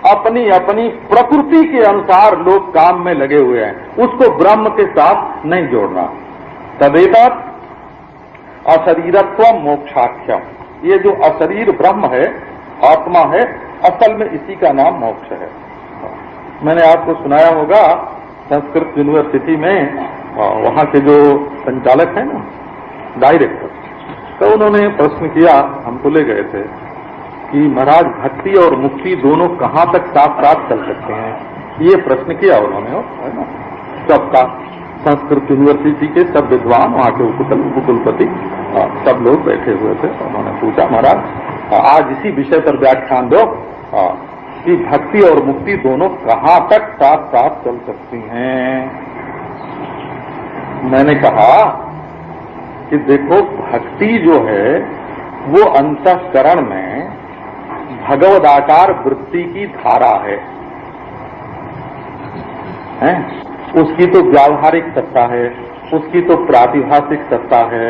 अपनी अपनी प्रकृति के अनुसार लोग काम में लगे हुए हैं, उसको ब्रह्म के साथ नहीं जोड़ना। तदेतत् अशरीरत्व मोक्षाख्यम, ये जो अशरीर ब्रह्म है, आत्मा है, असल में इसी का नाम मोक्ष है। मैंने आपको सुनाया होगा संस्कृत यूनिवर्सिटी में वहां के जो संचालक हैं ना, डायरेक्टर, तो उन्होंने प्रश्न किया, हमको ले गए थे कि महाराज भक्ति और मुक्ति दोनों कहाँ तक साथ साथ चल सकते हैं, ये प्रश्न किया उन्होंने, है ना। सबका संस्कृत यूनिवर्सिटी के सब विद्वान, वहाँ के उपकुलपति, सब लोग बैठे हुए थे। उन्होंने पूछा, महाराज आज इसी विषय पर व्याख्यान दो कि भक्ति और मुक्ति दोनों कहाँ तक साथ साथ चल सकती हैं। मैंने कहा कि देखो, भक्ति जो है वो अंतःकरण में भगवदाकार वृत्ति की धारा है? उसकी तो व्यावहारिक सत्ता है, उसकी तो प्रातिभाषिक सत्ता है,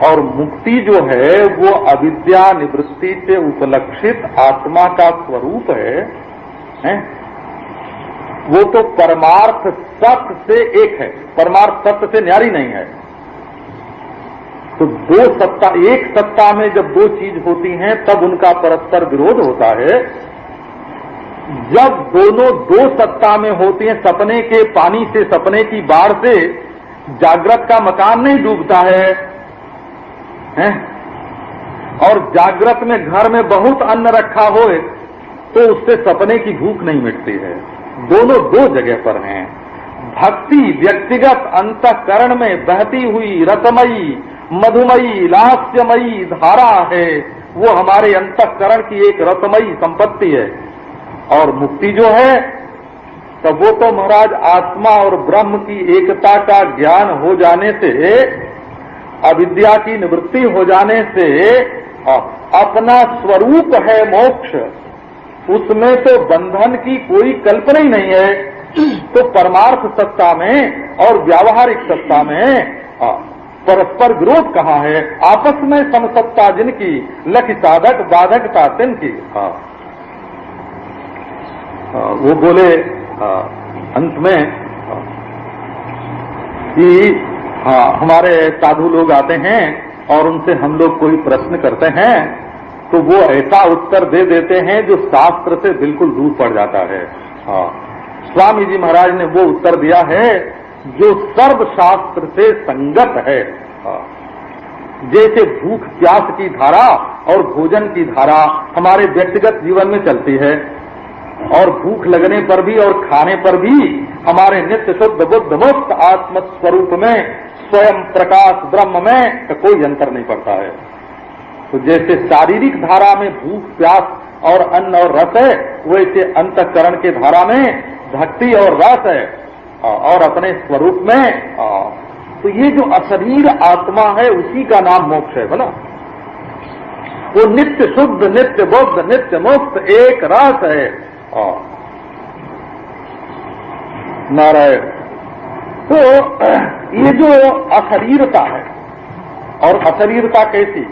और मुक्ति जो है वो अविद्या निवृत्ति से उपलक्षित आत्मा का स्वरूप है? वो तो परमार्थ सत्य से एक है, परमार्थ सत्य से न्यारी नहीं है। तो दो सत्ता, एक सत्ता में जब दो चीज होती हैं तब उनका परस्पर विरोध होता है। जब दोनों दो सत्ता में होती हैं, सपने के पानी से, सपने की बाढ़ से जागृत का मकान नहीं डूबता है? और जागृत में घर में बहुत अन्न रखा हो तो उससे सपने की भूख नहीं मिटती है। दोनों दो जगह पर हैं। भक्ति व्यक्तिगत अंतःकरण में बहती हुई रसमयी मधुमयी लास्यमयी धारा है, वो हमारे अंतःकरण की एक रसमयी संपत्ति है। और मुक्ति जो है तब वो तो महाराज आत्मा और ब्रह्म की एकता का ज्ञान हो जाने से, अविद्या की निवृत्ति हो जाने से अपना स्वरूप है मोक्ष, उसमें तो बंधन की कोई कल्पना ही नहीं है। तो परमार्थ सत्ता में और व्यावहारिक सत्ता में परस्पर विरोध कहाँ है? आपस में समसत्ता जिनकी, लक्ष्य साधक बाधकता तिनकी। वो बोले अंत में कि हमारे साधु लोग आते हैं और उनसे हम लोग कोई प्रश्न करते हैं तो वो ऐसा उत्तर दे देते हैं जो शास्त्र से बिल्कुल दूर पड़ जाता है। स्वामी जी महाराज ने वो उत्तर दिया है जो सर्वशास्त्र से संगत है। जैसे भूख प्यास की धारा और भोजन की धारा हमारे व्यक्तिगत जीवन में चलती है, और भूख लगने पर भी और खाने पर भी हमारे नित्य शुद्ध बुद्ध मुक्त आत्म स्वरूप में स्वयं प्रकाश ब्रह्म में कोई अंतर नहीं पड़ता है। तो जैसे शारीरिक धारा में भूख प्यास और अन्न और रस है, वैसे अंतःकरण के धारा में भक्ति और रस है, और अपने स्वरूप में तो ये जो अशरीर आत्मा है उसी का नाम मोक्ष है। बोला वो नित्य शुद्ध नित्य बुद्ध नित्य मुक्त एक रस है। नारायण। तो ये जो अशरीरता है, और अशरीरता कैसी,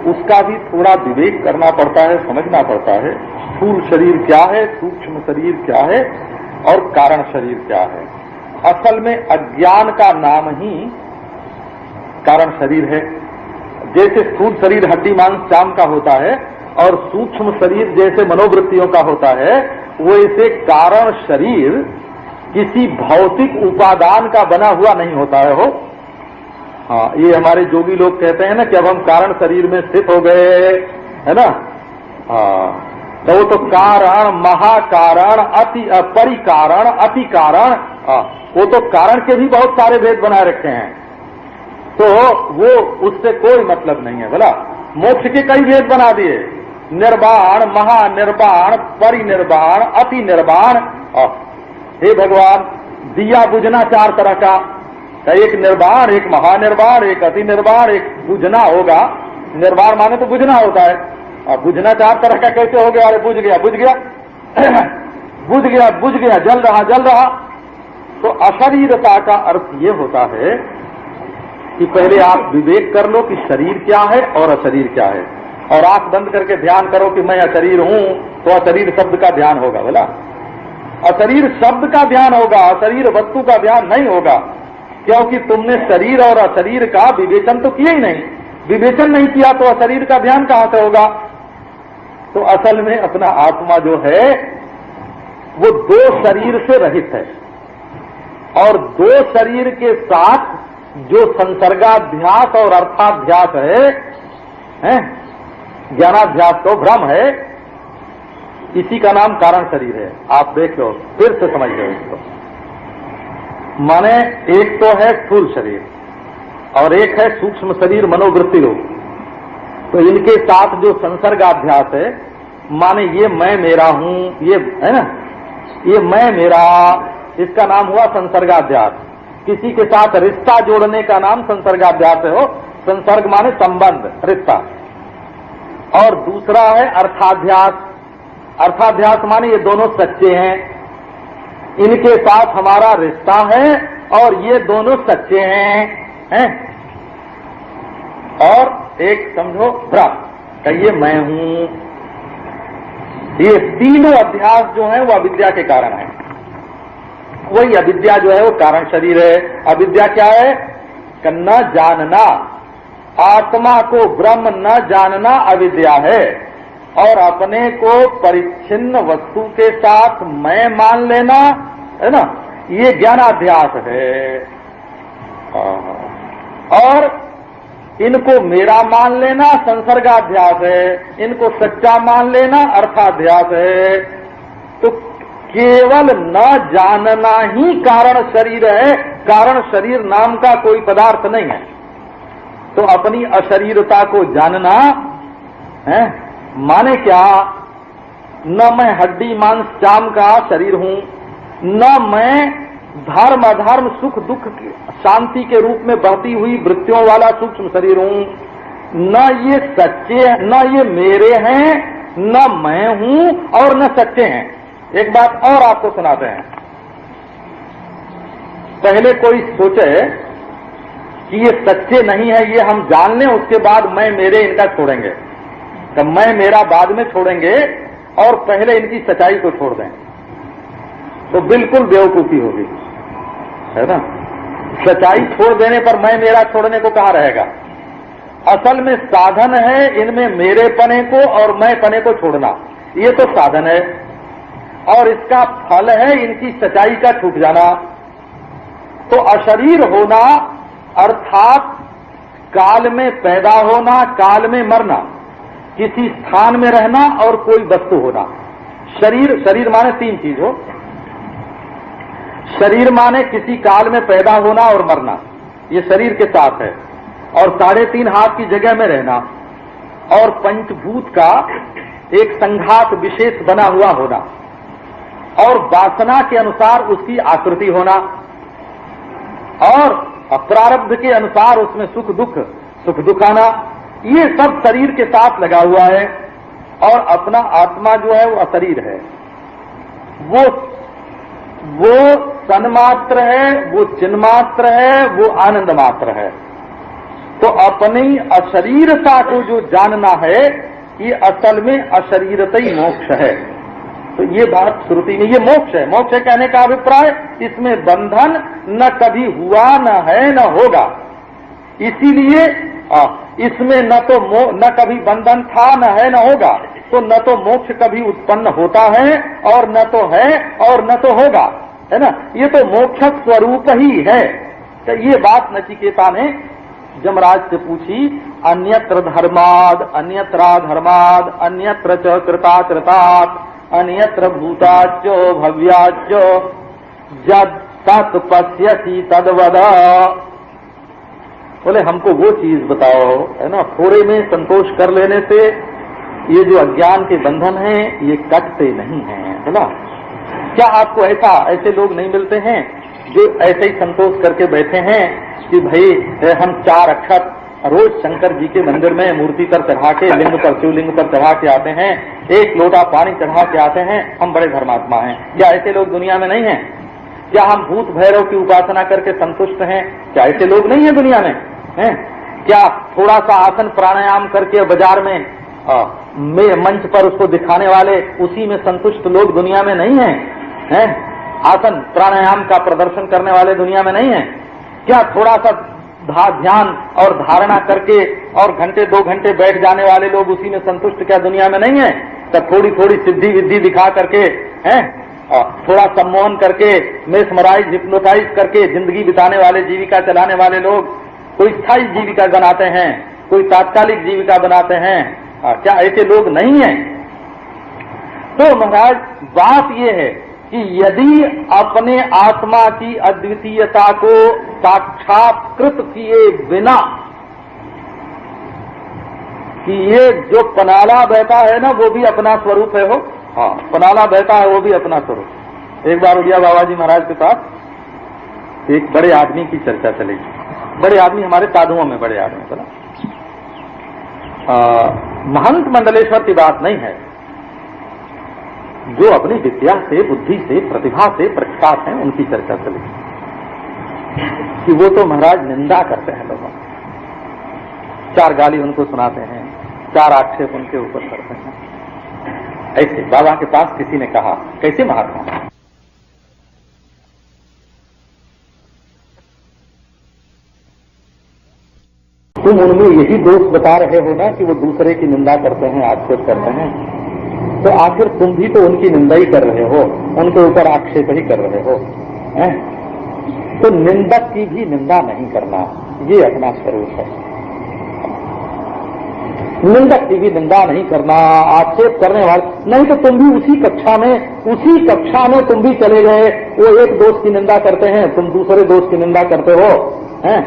उसका भी थोड़ा विवेक करना पड़ता है, समझना पड़ता है। स्थूल शरीर क्या है, सूक्ष्म शरीर क्या है, और कारण शरीर क्या है। असल में अज्ञान का नाम ही कारण शरीर है। जैसे स्थूल शरीर हड्डी मांस चाम का होता है, और सूक्ष्म शरीर जैसे मनोवृत्तियों का होता है, वैसे कारण शरीर किसी भौतिक उपादान का बना हुआ नहीं होता है। हो हाँ, ये हमारे जोगी लोग कहते हैं ना कि अब हम कारण शरीर में स्थित हो गए, है ना। हाँ, तो वो तो कारण महाकारण अति परिकारण अति कारण, वो तो कारण के भी बहुत सारे भेद बनाए रखे हैं, तो वो उससे कोई मतलब नहीं है। बोला मोक्ष के कई भेद बना दिए, निर्वाण महानिर्वाण परिनिर्वाण अति निर्वाण। हे भगवान, दिया बुझना चार तरह का, एक निर्वाण एक महानिर्वाण एक अति निर्वाण एक बुझना होगा। निर्वाण माने तो बुझना होता है, और बुझना चार तरह का कैसे हो गया? अरे बुझ गया बुझ गया बुझ गया बुझ गया, जल रहा जल रहा। तो अशरीरता का अर्थ ये होता है कि पहले आप विवेक कर लो कि शरीर क्या है और अशरीर क्या है, और आंख बंद करके ध्यान करो कि मैं अशरीर हूं, तो अशरीर शब्द का ध्यान होगा। बोला अशरीर शब्द का ध्यान होगा, अशरीर वस्तु का ध्यान नहीं होगा, क्योंकि तुमने शरीर और अशरीर का विवेचन तो किया ही नहीं। विवेचन नहीं किया तो अशरीर का ध्यान कहां से होगा? तो असल में अपना आत्मा जो है वो दो शरीर से रहित है, और दो शरीर के साथ जो संसर्गाध्यास और अर्थाध्यास है, ज्ञानाध्यास तो भ्रम है, इसी का नाम कारण शरीर है। आप देख लो, फिर से समझ लो इसको। माने एक तो है स्थूल शरीर और एक है सूक्ष्म शरीर मनोवृत्ति रूप। तो इनके साथ जो संसर्गाध्यास है, माने ये मैं मेरा हूं, ये है ना, ये मैं मेरा, इसका नाम हुआ संसर्गाध्यास। किसी के साथ रिश्ता जोड़ने का नाम संसर्गाध्यास है। हो संसर्ग माने संबंध, रिश्ता। और दूसरा है अर्थाध्यास। अर्थाध्यास माने ये दोनों सच्चे हैं, इनके साथ हमारा रिश्ता है और ये दोनों सच्चे हैं। और एक समझो भ्रम कि ये मैं हूं। ये तीनों अध्यास जो है वो अविद्या के कारण है। वही अविद्या जो है वो कारण शरीर है। अविद्या क्या है? कि न जानना, आत्मा को ब्रह्म न जानना अविद्या है, और अपने को परिच्छिन्न वस्तु के साथ मैं मान लेना, है ना, ये ज्ञानाध्यास है। और इनको मेरा मान लेना संसर्गाध्यास है, इनको सच्चा मान लेना अर्थाध्यास है। तो केवल न जानना ही कारण शरीर है, कारण शरीर नाम का कोई पदार्थ नहीं है। तो अपनी अशरीरता को जानना है माने क्या? न मैं हड्डी मांस चाम का शरीर हूं, न मैं धर्म अधर्म सुख दुख शांति के रूप में बहती हुई वृत्तियों वाला सूक्ष्म शरीर हूं, न ये सच्चे, न ये मेरे हैं, न मैं हूं और न सच्चे हैं। एक बात और आपको सुनाते हैं। पहले कोई सोचे कि ये सच्चे नहीं है, ये हम जान लें, उसके बाद मैं मेरे इनका छोड़ेंगे, तो मैं मेरा बाद में छोड़ेंगे और पहले इनकी सच्चाई को छोड़ दें, तो बिल्कुल बेवकूफी होगी, है ना। सच्चाई छोड़ देने पर मैं मेरा छोड़ने को कहां रहेगा? असल में साधन है इनमें मेरे पने को और मैं पने को छोड़ना, ये तो साधन है, और इसका फल है इनकी सच्चाई का छूट जाना। तो अशरीर होना अर्थात काल में पैदा होना, काल में मरना, किसी स्थान में रहना और कोई वस्तु होना। शरीर, शरीर माने तीन चीज हो। शरीर माने किसी काल में पैदा होना और मरना, ये शरीर के साथ है, और 3.5 हाथ की जगह में रहना, और पंचभूत का एक संघात विशेष बना हुआ होना, और वासना के अनुसार उसकी आकृति होना, और प्रारब्ध के अनुसार उसमें सुख दुख आना। ये सब शरीर के साथ लगा हुआ है। और अपना आत्मा जो है वो अशरीर है, वो सन्मात्र है, वो चिन्मात्र है, वो आनंद मात्र है। तो अपनी अशरीरता को जो जानना है, ये असल में अशरीरता ही मोक्ष है। तो ये बात श्रुति में, ये मोक्ष है। मोक्ष है कहने का अभिप्राय, इसमें बंधन न कभी हुआ, न है, न होगा। इसीलिए इसमें न कभी बंधन था, न है, न होगा। तो न तो मोक्ष कभी उत्पन्न होता है, और न तो है, और न तो होगा, है ना। ये तो मोक्ष स्वरूप ही है। तो ये बात नचिकेता ने जमराज से पूछी। अन्यत्र धर्माद अन्यत्रा धर्माद अन्यत्र च कृताकृतात् अन्यत्र भूताच्चो भव्याच्चो जद तत् पश्यसि तद्वद। बोले हमको वो चीज बताओ, है ना। थोड़े में संतोष कर लेने से ये जो अज्ञान के बंधन हैं ये कटते नहीं हैं, है ना। क्या आपको ऐसे लोग नहीं मिलते हैं जो ऐसे ही संतोष करके बैठे हैं कि भाई हम 4 अक्षत रोज शंकर जी के मंदिर में मूर्ति पर चढ़ा के, लिंग पर, शिवलिंग पर चढ़ा के आते हैं, 1 लोटा पानी चढ़ा के आते हैं, हम बड़े धर्मात्मा हैं। क्या ऐसे लोग दुनिया में नहीं हैं? क्या हम भूत भैरव की उपासना करके संतुष्ट हैं? क्या ऐसे लोग नहीं हैं दुनिया में? हैं? क्या थोड़ा सा आसन प्राणायाम करके बाजार में मंच पर उसको दिखाने वाले, उसी में संतुष्ट लोग दुनिया में नहीं हैं? आसन प्राणायाम का प्रदर्शन करने वाले दुनिया में नहीं हैं? क्या थोड़ा सा ध्यान और धारणा करके और घंटे 2 घंटे बैठ जाने वाले लोग उसी में संतुष्ट क्या दुनिया में नहीं है? तब थोड़ी थोड़ी सिद्धि विद्धि दिखा करके, हैं, थोड़ा सम्मोहन करके, मेस्मराइज, हिप्नोटाइज करके जिंदगी बिताने वाले, जीविका चलाने वाले लोग कोई स्थायी जीविका बनाते हैं, कोई तात्कालिक जीविका बनाते हैं। क्या ऐसे लोग नहीं हैं? तो महाराज बात यह है कि यदि अपने आत्मा की अद्वितीयता को साक्षात्कृत किए बिना, कि ये जो पनाला बहता है ना वो भी अपना स्वरूप है, हो, हाँ, पनाला बहता है वो भी अपना स्वरूप। एक बार उड़िया बाबा जी महाराज के पास एक बड़े आदमी की चर्चा चली। बड़े आदमी हमारे साधुओं में बड़े आदमी, बोला महंत मंडलेश्वर की बात नहीं है, जो अपनी विद्या से, बुद्धि से, प्रतिभा से प्रख्यात हैं, उनकी चर्चा चली कि वो तो महाराज निंदा करते हैं लोगों, 4 गाली उनको सुनाते हैं, 4 आक्षेप उनके ऊपर करते हैं। ऐसे बाबा के पास किसी ने कहा, कैसे महात्मा, तुम उनमें यही दोष बता रहे हो ना कि वो दूसरे की निंदा करते हैं, आक्षेप करते हैं, तो आखिर तुम भी तो उनकी निंदा ही कर रहे हो, उनके ऊपर आक्षेप ही कर रहे हो, हैं? तो निंदक की भी निंदा नहीं करना, ये अपना स्वरूप है। निंदक की भी निंदा नहीं करना, आक्षेप करने वाले नहीं, तो तुम भी उसी कक्षा में तुम भी चले गए। वो एक दोष की निंदा करते हैं, तुम दूसरे दोष की निंदा करते हो, हैं?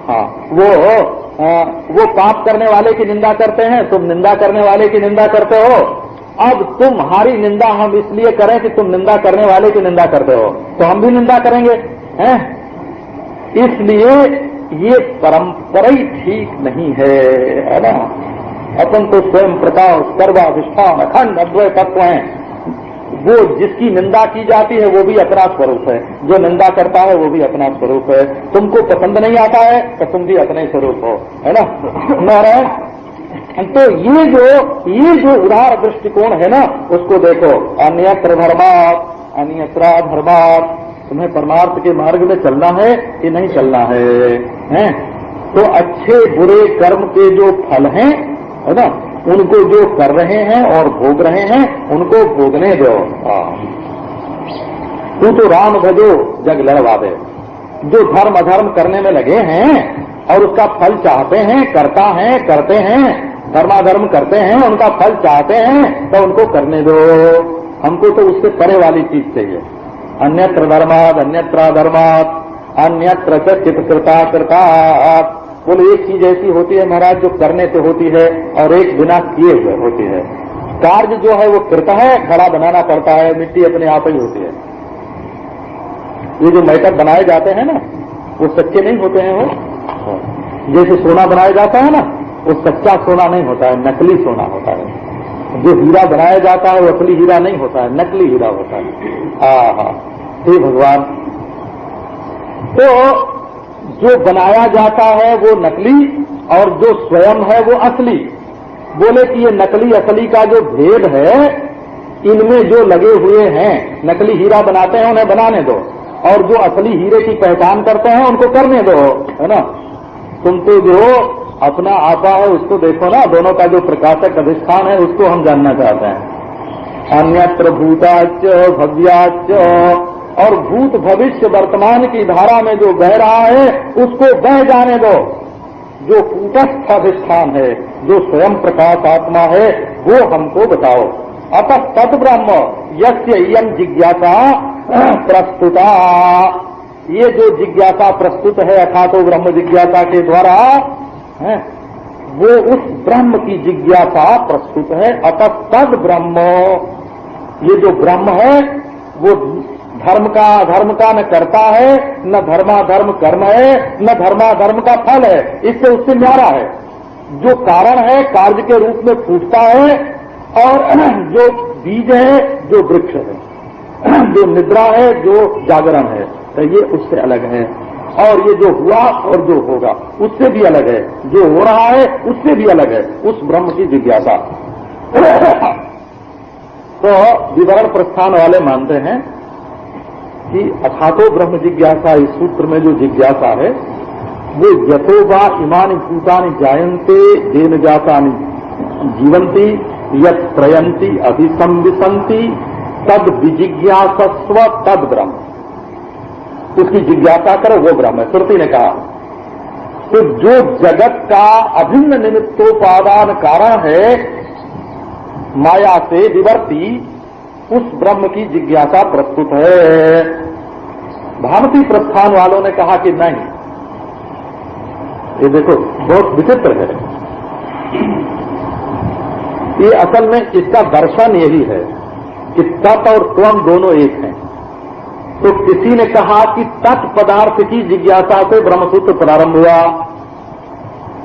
हाँ, वो पाप करने वाले की निंदा करते हैं, तुम निंदा करने वाले की निंदा करते हो। अब तुम्हारी निंदा हम इसलिए करें कि तुम निंदा करने वाले की निंदा करते हो, तो हम भी निंदा करेंगे, हैं? इसलिए ये परंपरा ही ठीक नहीं है ना। अपन तो स्वयं प्रकाश, सर्वाधिष्ठान, अखंड अद्वय तत्व हैं। वो जिसकी निंदा की जाती है वो भी अपना स्वरूप है, जो निंदा करता है वो भी अपना स्वरूप है। तुमको पसंद नहीं आता है तो तुम भी अपने स्वरूप हो, है ना नारायण। तो ये जो उदार दृष्टिकोण है ना, उसको देखो। अन्यत्र धर्मात् अन्यत्रा धर्मात्, तुम्हें परमार्थ के मार्ग में चलना है कि नहीं चलना है? तो अच्छे बुरे कर्म के जो फल हैं, है ना, उनको जो कर रहे हैं और भोग रहे हैं उनको भोगने दो। तू तो राम भजो जग लड़वा दे, जो धर्म अधर्म करने में लगे हैं और उसका फल चाहते हैं, करते हैं, धर्माधर्म करते हैं, उनका फल चाहते हैं, तो उनको करने दो। हमको तो उससे परे वाली चीज चाहिए। अन्यत्र धर्माद अन्यत्र धर्मात अन्यत्र चित्कृता कृतात्। बोले एक चीज ऐसी होती है महाराज जो करने से होती है और एक बिना किए हुए होती है। कार्य जो है वो कृत है, घड़ा बनाना पड़ता है, मिट्टी अपने आप ही होती है। ये जो मैटर बनाए जाते हैं ना वो सच्चे नहीं होते हैं। वो जैसे सोना बनाया जाता है ना वो सच्चा सोना नहीं होता है, नकली सोना होता है। जो हीरा बनाया जाता है वो असली हीरा नहीं होता है, नकली हीरा होता है। हे भगवान, तो जो बनाया जाता है वो नकली और जो स्वयं है वो असली। बोले कि ये नकली असली का जो भेद है इनमें जो लगे हुए हैं, नकली हीरा बनाते हैं उन्हें बनाने दो, और जो असली हीरे की पहचान करते हैं उनको करने दो, है ना। तुम तो जो अपना आपा है उसको देखो ना, दोनों का जो प्रकाशक अधिष्ठान है उसको हम जानना चाहते हैं। अन्यत्र भूताच भव्याच, और भूत भविष्य वर्तमान की धारा में जो बह रहा है उसको बह जाने दो। जो कूटस्थ अधिष्ठान है, जो स्वयं प्रकाश आत्मा है, वो हमको बताओ। अतः तद ब्रह्म यस्य इयं जिज्ञासा प्रस्तुता, ये जो जिज्ञासा प्रस्तुत है अर्थात तो ब्रह्म जिज्ञासा के द्वारा है, वो उस ब्रह्म की जिज्ञासा प्रस्तुत है। अतः तद ब्रह्म, ये जो ब्रह्म है वो धर्म का न करता है, न धर्माधर्म कर्म है, न धर्माधर्म का फल है, इससे उससे न्यारा है। जो कारण है कार्य के रूप में फूटता है, और जो बीज है जो वृक्ष है, जो निद्रा है जो जागरण है, तो ये उससे अलग है। और ये जो हुआ और जो होगा उससे भी अलग है, जो हो रहा है उससे भी अलग है, उस ब्रह्म की जिज्ञासा। तो विवरण प्रस्थान वाले मानते हैं कि अथातो ब्रह्म जिज्ञासा, इस सूत्र में जो जिज्ञासा है वो यतो वा इमानि भूतानि जायन्ते येन जातानि जीवन्ति यत् त्रयन्ति अभिसंविशन्ति तद विजिज्ञासस्व तद ब्रह्म। उसकी जिज्ञासा करो वो ब्रह्म है, श्रुति ने कहा। तो जो जगत का अभिन्न निमित्तोपादान कारण है माया से विवर्ती, उस ब्रह्म की जिज्ञासा प्रस्तुत है। भामती प्रस्थान वालों ने कहा कि नहीं, ये देखो बहुत विचित्र है। ये असल में इसका दर्शन यही है कि तत् और त्वम दोनों एक हैं। तो किसी ने कहा कि तत् पदार्थ की जिज्ञासा से ब्रह्मसूत्र प्रारंभ हुआ,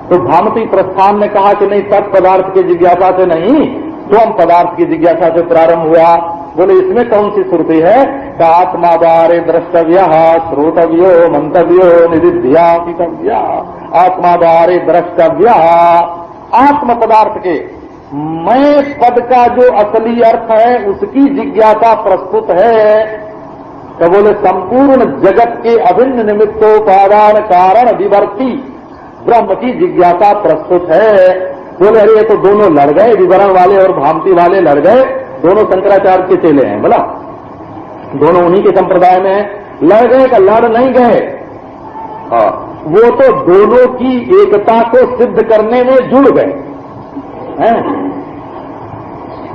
तो भामती प्रस्थान ने कहा कि नहीं, तत् पदार्थ की जिज्ञासा से नहीं, त्वम पदार्थ की जिज्ञासा से प्रारंभ हुआ। बोले इसमें कौन सी श्रुति है? आत्मा बारे द्रष्टव्य श्रोतव्यो मंतव्यो निदिध्या पितव्या। आत्मा बारे द्रष्टव्य, आत्म पदार्थ के मैं पद का जो असली अर्थ है उसकी जिज्ञासा प्रस्तुत है। तो बोले संपूर्ण जगत के अभिन्न निमित्तोपादान कारण विवर्ती ब्रह्म की जिज्ञासा प्रस्तुत है। बोले अरे ये तो दोनों लड़ गए, विवरण वाले और भामती वाले लड़ गए, दोनों शंकराचार्य के चेले हैं। बोला दोनों उन्हीं के संप्रदाय में हैं। लड़ गए का लड़ नहीं गए, वो तो दोनों की एकता को सिद्ध करने में जुड़ गए हैं।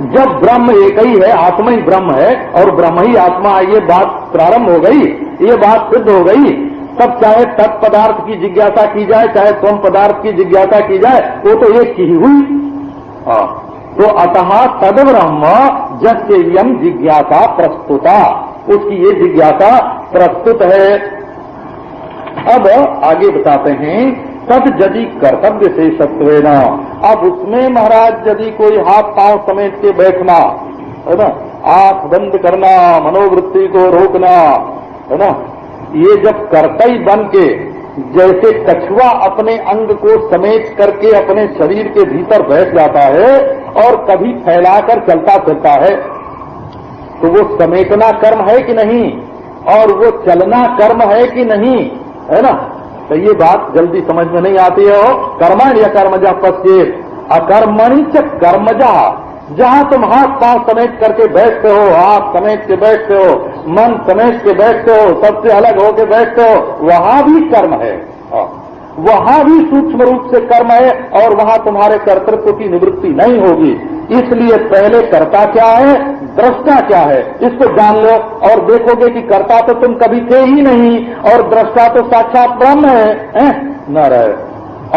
जब ब्रह्म एक ही है, आत्मा ही ब्रह्म है और ब्रह्म ही आत्मा, ये बात प्रारंभ हो गई, ये बात सिद्ध हो गई, तब चाहे तत्पदार्थ की जिज्ञासा की जाए चाहे त्वम पदार्थ की जिज्ञासा की जाए, वो तो एक की ही हुई। तो अतः तद ब्रह्म जस्य इयं जिज्ञासा प्रस्तुता, उसकी ये जिज्ञासा प्रस्तुत है। अब आगे बताते हैं तद यदि कर्तव्य से सत्वेन। अब उसमें महाराज यदि कोई हाथ पांव समेट के बैठना है ना, आंख बंद करना, मनोवृत्ति को रोकना है ना, ये जब कर्तव्य बन के जैसे कछुआ अपने अंग को समेट करके अपने शरीर के भीतर बैठ जाता है और कभी फैलाकर चलता फिरता है, तो वो समेटना कर्म है कि नहीं और वो चलना कर्म है कि नहीं, है ना। तो ये बात जल्दी समझ में नहीं आती है। कर्मण या कर्मजा पश्चेत अकर्मणि च कर्मजा, जहां तुम हाथ पांव समेट करके बैठते हो, हाथ समेट के बैठते हो, मन समेट के बैठते हो, सबसे अलग होके बैठते हो, वहां भी कर्म है, वहां भी सूक्ष्म रूप से कर्म है और वहां तुम्हारे कर्तृत्व की निवृत्ति नहीं होगी। इसलिए पहले कर्ता क्या है, दृष्टा क्या है, इसको जान लो और देखोगे कि कर्ता तो तुम कभी थे ही नहीं और दृष्टा तो साक्षात ब्रह्म है न रहे।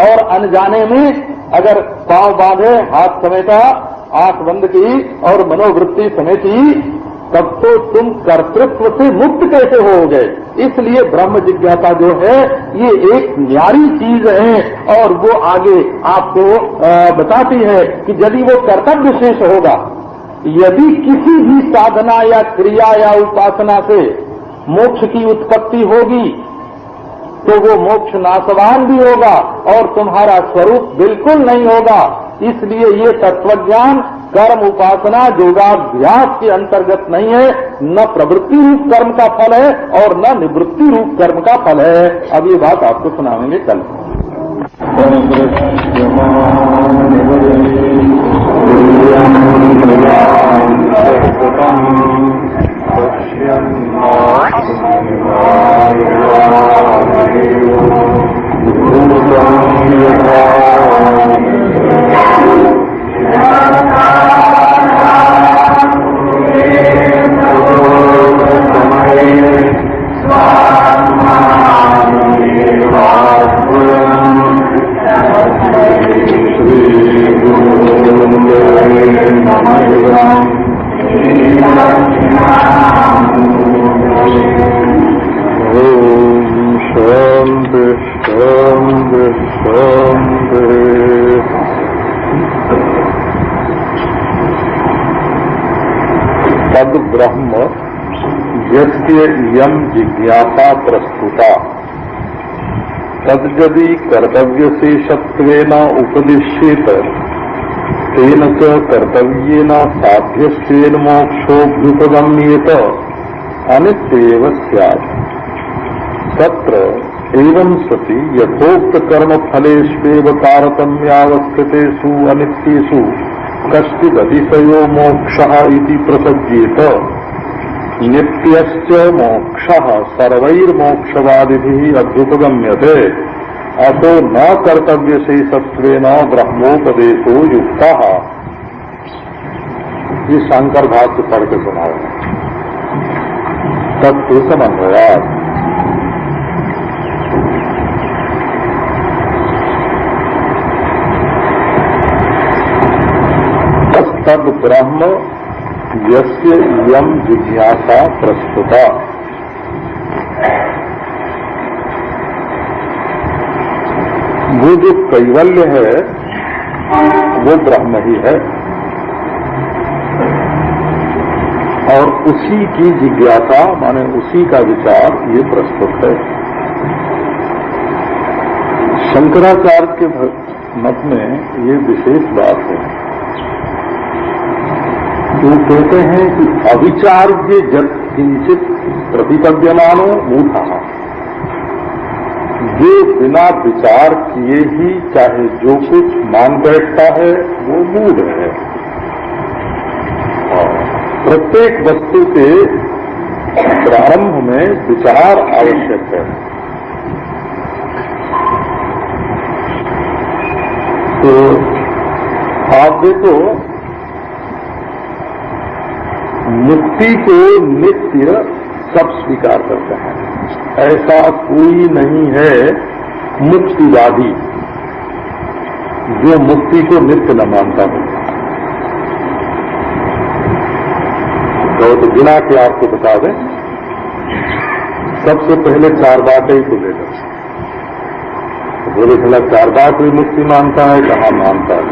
और अनजाने में अगर पांव बांधे, हाथ समेटा, आंख बंद की और मनोवृत्ति समेटी, तब तो तुम कर्तृत्व से मुक्त कैसे होगे। इसलिए ब्रह्म जिज्ञासा जो है ये एक न्यारी चीज है और वो आगे आपको बताती है कि यदि वो कर्तव्य शेष होगा, यदि किसी भी साधना या क्रिया या उपासना से मोक्ष की उत्पत्ति होगी तो वो मोक्ष नाशवान भी होगा और तुम्हारा स्वरूप बिल्कुल नहीं होगा। इसलिए ये तत्वज्ञान कर्म उपासना योगाभ्यास के अंतर्गत नहीं है, न प्रवृत्ति रूप कर्म का फल है और न निवृत्ति रूप कर्म का फल है। अब ये बात आपको सुनाएंगे कल। तद ब्रह्म यस्य यम जिज्ञासा प्रस्तुता तद्यदि कर्तव्यशेषत्वेन उपदिश्येत तेन च कर्तव्येन साध्यस्तेन मोक्षोऽभ्युपगम्येत अनित्येव स्यात्। तत्र एवं सति यथोक्त कर्म फलेष्वेव तारतम्यावस्थितेषु अनित्येषु कश्चिदतिशयो मोक्षः इति प्रसज्येत। नित्यश्च मोक्षः सर्वैर्मोक्षवादिभिः अभ्युपगम्यते अतो न कर्तव्यशेषत्वेन ब्रह्मोपदेशो युक्तः। ये शंकर भाष्य पढ़ के सुनाओ। तत्व समन्वयात्। तद ब्रह्म यस्य यम जिज्ञासा प्रस्तुता। वो जो कैवल्य है वो ब्रह्म ही है और उसी की जिज्ञासा माने उसी का विचार ये प्रस्तुत है। शंकराचार्य के मत में ये विशेष बात है। वो कहते हैं कि अविचार्य जत किंचित प्रतिपद्यमानो मूढ़ः। जो बिना विचार किए ही चाहे जो कुछ मान बैठता है वो मूढ़ है। प्रत्येक वस्तु के प्रारंभ में विचार आवश्यक है। तो आप देखो मुक्ति को नित्य सब स्वीकार करते हैं। ऐसा कोई नहीं है मुक्तिवादी जो मुक्ति को नित्य न मानता हो। तो बिना के आपको बता दें, सबसे पहले चार बातें ही को लेकर बोले भला चार बात भी मुक्ति मानता है, कहाँ मानता है।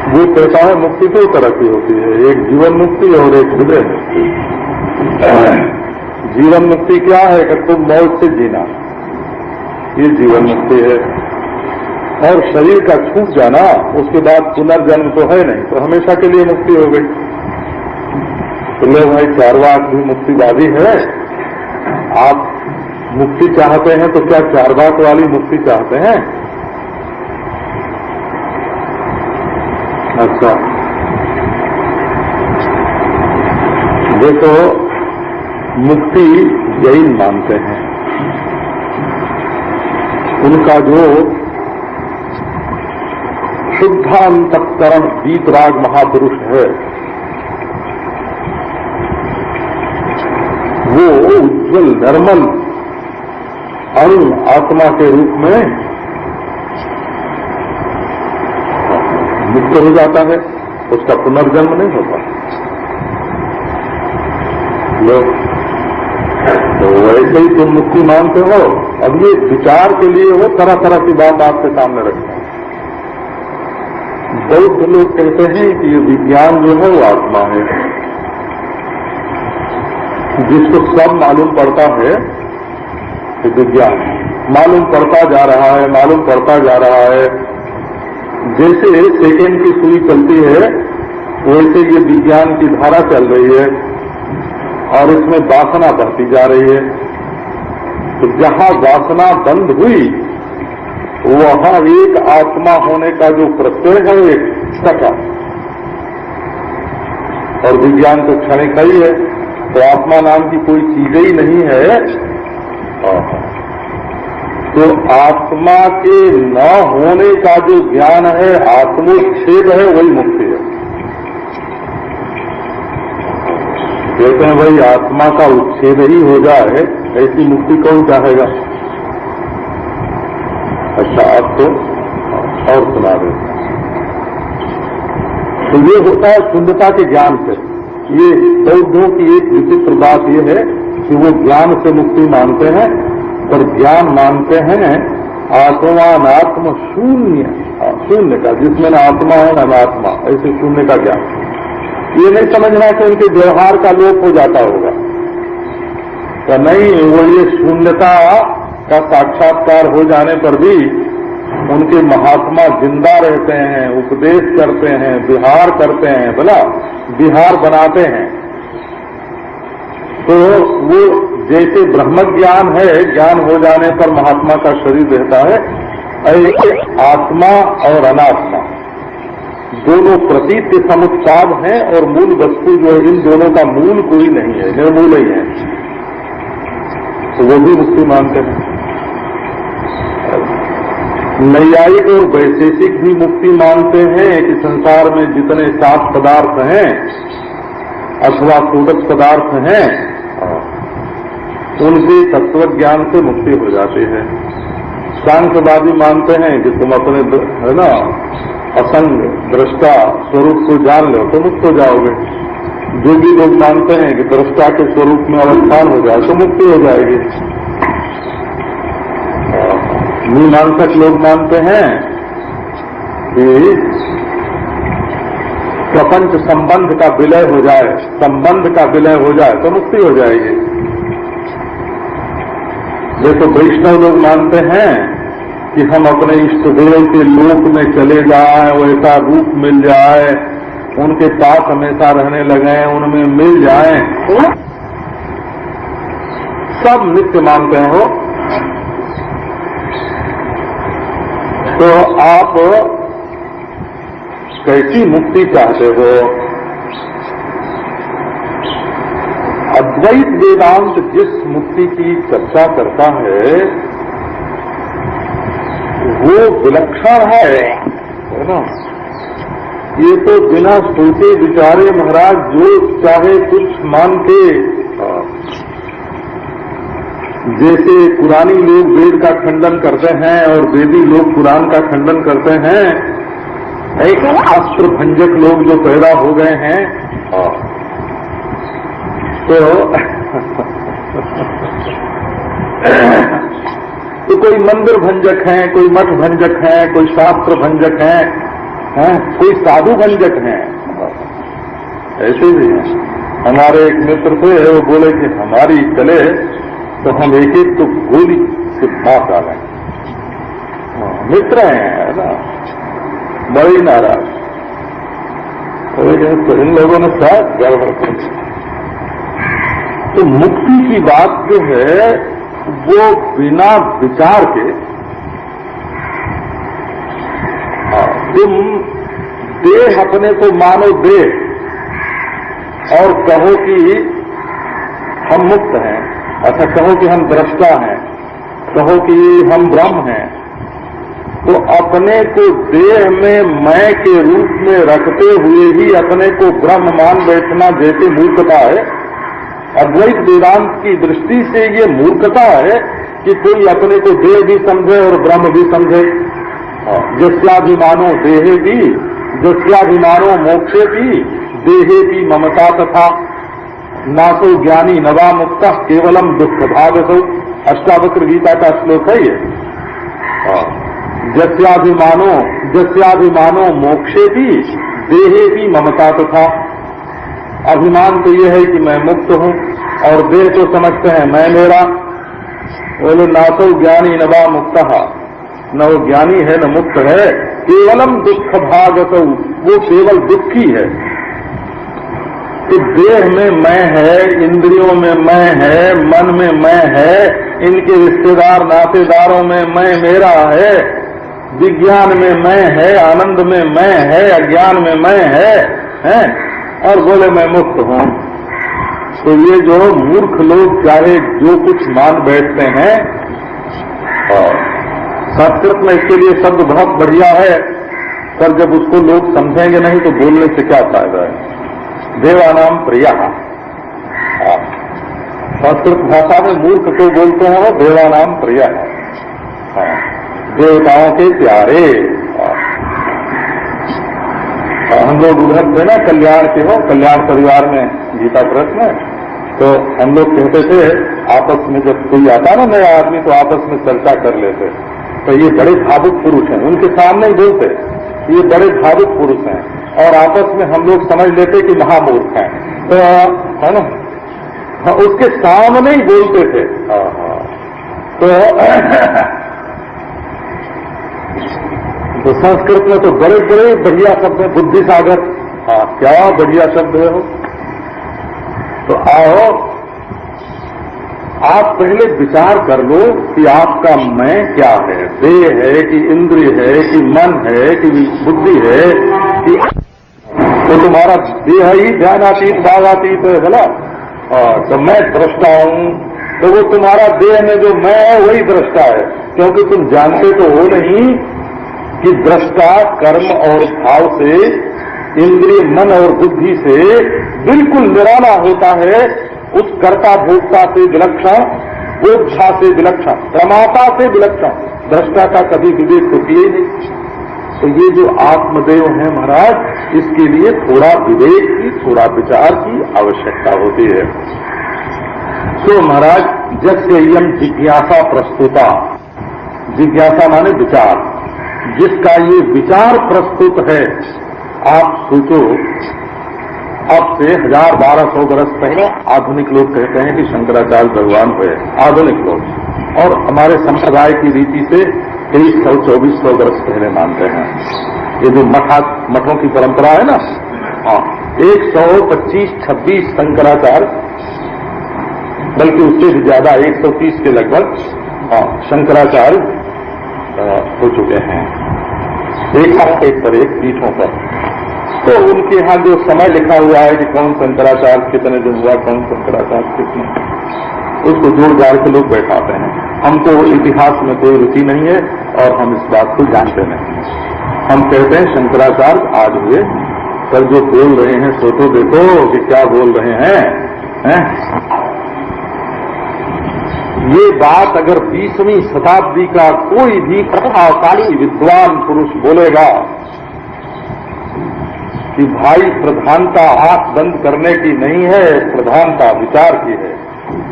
वो कहता है मुक्ति दो तरह की होती है, एक जीवन मुक्ति और एक हृदय मुक्ति। जीवन मुक्ति क्या है कि तुम मौत से जीना, ये जीवन मुक्ति है। और शरीर का छूट जाना, उसके बाद पुनर्जन्म तो है नहीं, तो हमेशा के लिए मुक्ति हो गई। तो लो भाई चारवाक भी मुक्तिवादी है। आप मुक्ति चाहते हैं तो क्या चारवाक वाली मुक्ति चाहते हैं? अच्छा, देखो, मुक्ति जैन मानते हैं। उनका जो शुद्धांतकरण वीतराग महापुरुष है, वो उज्ज्वल निर्मल अणु आत्मा के रूप में मुक्त हो जाता है, उसका पुनर्जन्म नहीं होता। लोग तो वैसे ही तुम मुक्ति मानते हो। अब ये विचार के लिए वो तरह तरह की बात आपके सामने रखते हैं। बौद्ध लोग कहते हैं कि ये विज्ञान जो है वो आत्मा है, जिसको सब मालूम पड़ता है कि विज्ञान मालूम पड़ता जा रहा है, मालूम पड़ता जा रहा है। जैसे सेकेंड की सुई चलती है, वैसे ये विज्ञान की धारा चल रही है और इसमें वासना बढ़ती जा रही है। तो जहां वासना बंद हुई, वहां एक आत्मा होने का जो प्रत्यय है वो एक सका, और विज्ञान तो क्षणिक ही है, तो आत्मा नाम की कोई चीज ही नहीं है। तो आत्मा के न होने का जो ज्ञान है, आत्मोच्छेद है, वही मुक्ति है। कहते हैं भाई आत्मा का उच्छेद ही हो जाए, ऐसी मुक्ति कौन चाहेगा। अच्छा, आपको और सुना दे। तो ये होता है शून्यता के ज्ञान से। ये बौद्धों की एक विचित्र बात ये है कि वो ज्ञान से मुक्ति मानते हैं, पर ज्ञान मानते हैं आत्मानात्म शून्य, शून्य का, जिसमें न आत्मा है न अनात्मा, ऐसे शून्य का ज्ञान। ये नहीं समझना कि उनके व्यवहार का लोप हो जाता होगा, तो नहीं, वो ये शून्यता का साक्षात्कार हो जाने पर भी उनके महात्मा जिंदा रहते हैं, उपदेश करते हैं, विहार करते हैं, बोला विहार बनाते हैं। तो वो जैसे ब्रह्म ज्ञान है, ज्ञान हो जाने पर महात्मा का शरीर रहता है, ऐसे आत्मा और अनात्मा दोनों प्रतीत के समुत्पाद हैं, और मूल वस्तु जो है, इन दोनों का मूल कोई नहीं है, निर्मूल ही है। तो वो भी मुक्ति मानते हैं। नैयायिक और वैशेषिक भी मुक्ति मानते हैं कि संसार में जितने 7 पदार्थ हैं अथवा षोडश पदार्थ हैं, उनके तत्व ज्ञान से मुक्ति हो जाती है। सांख्यवादी मानते हैं कि तुम अपने है ना असंग दृष्टा स्वरूप को जान लो तो मुक्त हो जाओगे। जोगी लोग मानते हैं कि दृष्टा के स्वरूप में अवस्थान हो जाए तो मुक्ति हो जाएगी। मीमांसक लोग मानते हैं कि प्रपंच संबंध का विलय हो जाए, संबंध का विलय हो जाए तो मुक्ति हो जाएगी। जैसे वैष्णव लोग मानते हैं कि हम अपने इष्ट देव के लोक में चले जाएं, वैसा रूप मिल जाए, उनके पास हमेशा रहने लगे, उनमें मिल जाएं, सब नित्य मानते हैं हो। तो आप कैसी मुक्ति चाहते हो? अद्वैत वेदांत जिस मुक्ति की चर्चा करता है वो विलक्षण है ना। ये तो बिना सोचे विचारे महाराज जो चाहे कुछ मान के, जैसे पुरानी लोग वेद का खंडन करते हैं और वेदी लोग पुराण का खंडन करते हैं, एक शास्त्र भंजक लोग जो पैदा हो गए हैं, तो कोई मंदिर भंजक हैं, कोई मठ भंजक हैं, कोई शास्त्र भंजक हैं, कोई साधु भंजक हैं, ऐसे भी हैं। हमारे एक मित्र थे, वो बोले कि हमारी चले तो हम एक एक तो गोली से मार डालें। मित्र हैं ना, बड़ी नाराज। तो इन लोगों ने शायद गड़बड़ कर दी। तो मुक्ति की बात जो है वो बिना विचार के, तुम देह अपने को मानो देह, और कहो कि हम मुक्त हैं, अच्छा कहो कि हम दृष्टा हैं, कहो कि हम ब्रह्म हैं, तो अपने को देह में मैं के रूप में रखते हुए ही अपने को ब्रह्म मान बैठना जैसे मूर्खता है। अद्वैत वेदांत की दृष्टि से ये मूर्खता है कि कोई अपने को देह भी समझे और ब्रह्म भी समझे। यस्याभिमानो देहे भी, यस्याभिमानो मोक्षे भी, देहे भी ममता तथा नासो ज्ञानी नवा मुक्ता केवलम दुख भागसो। अष्टावक्र गीता का श्लोक है ये। जस्याभिमानो मोक्षे भी, देहे भी ममता तथा। अभिमान तो ये है कि मैं मुक्त हूं और देह को समझते हैं मैं मेरा। बोले नासो ज्ञानी नवा मुक्ता, न वो ज्ञानी है न मुक्त है, केवलम दुख भागसो, वो केवल दुखी है। कि देह में मैं है, इंद्रियों में मैं है, मन में मैं है, इनके रिश्तेदार नातेदारों में मैं मेरा है, विज्ञान में मैं है, आनंद में मैं है, अज्ञान में मैं है, और बोले मैं मुक्त हूं। तो ये जो मूर्ख लोग चाहे जो कुछ मान बैठते हैं, और संस्कृत में इसके लिए शब्द बहुत बढ़िया है, पर जब उसको लोग समझेंगे नहीं तो बोलने से क्या फायदा है। देवानाम प्रिया, संस्कृत भाषा में मूर्ख को बोलते हैं वो देवानाम प्रिया, देवताओं के प्यारे। हम लोग उधर थे ना कल्याण के हो, कल्याण परिवार में गीता प्रेस में, तो हम लोग कहते थे आपस में जब कोई आता ना नया आदमी तो आपस में चर्चा कर लेते। तो ये बड़े भावुक पुरुष हैं, उनके सामने ही बोलते ये बड़े भावुक पुरुष हैं, और आपस में हम लोग समझ लेते कि महामूर्ख हैं, तो है ना, उसके सामने ही बोलते थे। तो संस्कृत में तो बड़े बड़े बढ़िया शब्द है, बुद्धि सागर, क्या बढ़िया शब्द है वो। तो आओ आप पहले विचार कर लो कि आपका मैं क्या है, देह है कि इंद्रिय है कि मन है कि बुद्धि है कि तो तुम्हारा देह ही ध्यानातीत भावातीत है बोला, तो मैं दृष्टा हूं, तो वो तुम्हारा देह में जो मैं है वही दृष्टा है, क्योंकि तुम जानते तो हो नहीं कि दृष्टा कर्म और भाव से, इंद्रिय मन और बुद्धि से बिल्कुल निराला होता है, उस कर्ता भोक्ता से विलक्षण, बोधा से विलक्षण, प्रमाता से विलक्षण दृष्टा का कभी विवेक होती ही नहीं। तो ये जो आत्मदेव है महाराज, इसके लिए थोड़ा विवेक की, थोड़ा विचार की आवश्यकता होती है। तो महाराज जैसे यम जिज्ञासा प्रस्तुता, जिज्ञासा माने विचार, जिसका ये विचार प्रस्तुत है, आप सोचो अब से 1000-1200 वर्ष पहले आधुनिक लोग कहते हैं कि शंकराचार्य भगवान हुए, आधुनिक लोग, और हमारे संप्रदाय की रीति से 2300-2400 वर्ष पहले मानते हैं। ये जो मठों की परंपरा है ना, 125-26 शंकराचार्य, बल्कि उससे भी ज्यादा 130 के लगभग शंकराचार्य हो चुके हैं, एक पर एक पीठों पर। तो उनके यहाँ जो समय लिखा हुआ है कि कौन शंकराचार्य कितने दिन हुआ, कौन शंकराचार्य कितने, उसको जोड़ जाड़ के लोग बैठाते हैं। हमको इतिहास में कोई रुचि नहीं है और हम इस बात को जानते नहीं। हम कहते हैं शंकराचार्य आज हुए, पर जो बोल रहे हैं सो तो देखो कि क्या बोल रहे हैं। ये बात अगर 20वीं शताब्दी का कोई भी प्रतिभाशाली विद्वान पुरुष बोलेगा कि भाई प्रधानता आंख बंद करने की नहीं है, प्रधानता विचार की है,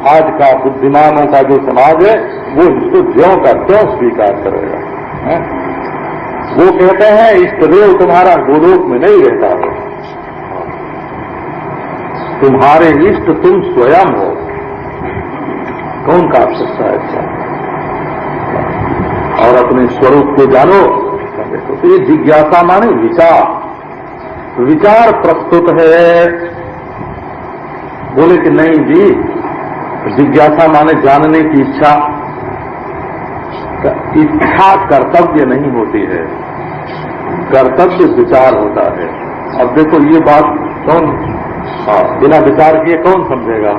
आज का बुद्धिमानों का जो समाज है वो इसको ज्यों का त्यों स्वीकार करेगा। वो कहते हैं इष्टदेव तुम्हारा गोलोक में नहीं रहता है, तुम्हारे इष्ट तुम स्वयं हो। कौन काट सकता है अच्छा? और अपने स्वरूप को जानो। तो ये जिज्ञासा माने विचार, विचार प्रस्तुत है। बोले कि नहीं जी, जिज्ञासा माने जानने की इच्छा, इच्छा कर्तव्य नहीं होती है, कर्तव्य विचार होता है। अब देखो ये बात कौन हाँ, बिना विचार किए कौन समझेगा?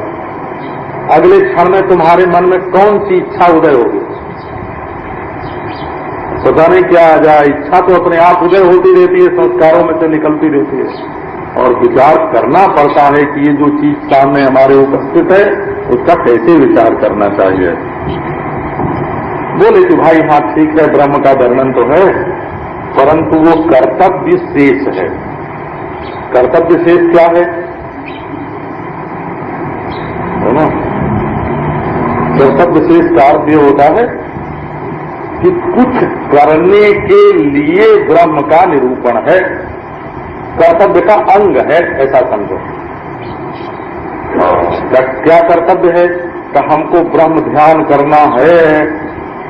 अगले क्षण में तुम्हारे मन में कौन सी इच्छा उदय होगी? पता नहीं क्या आ जाए, इच्छा तो अपने आप उदय होती रहती है, संस्कारों में से निकलती रहती है, और विचार करना पड़ता है कि ये जो चीज सामने हमारे उपस्थित है उसका कैसे विचार करना चाहिए। बोले कि भाई हाँ ठीक है, ब्रह्म का वर्णन तो है, परंतु वो कर्तव्य शेष है। कर्तव्य शेष क्या है ना? कर्तव्य शेष का अर्थ ये होता है कि कुछ करने के लिए ब्रह्म का निरूपण है, कर्तव्य का अंग है, ऐसा समझो। क्या कर्तव्य है? कि हमको ब्रह्म ध्यान करना है,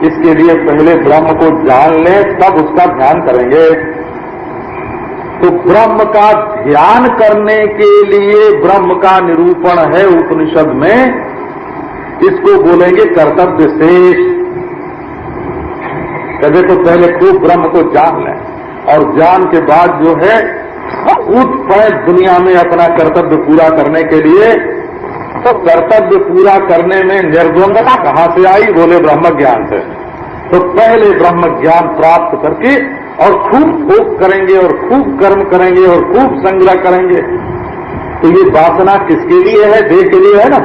इसके लिए पहले ब्रह्म को जान लें तब उसका ध्यान करेंगे। तो ब्रह्म का ध्यान करने के लिए ब्रह्म का निरूपण है उपनिषद में, इसको बोलेंगे कर्तव्य शेष। कभी तो पहले खूब ब्रह्म को जान लें, और जान के बाद जो है कूद पड़े दुनिया में अपना कर्तव्य पूरा करने के लिए। तो कर्तव्य पूरा करने में निर्द्वंदता कहां से आई? बोले ब्रह्म ज्ञान से। तो पहले ब्रह्म ज्ञान प्राप्त करके और खूब भोग करेंगे और खूब कर्म करेंगे और खूब संग्रह करेंगे। तो ये वासना किसके लिए है? देह के लिए है ना।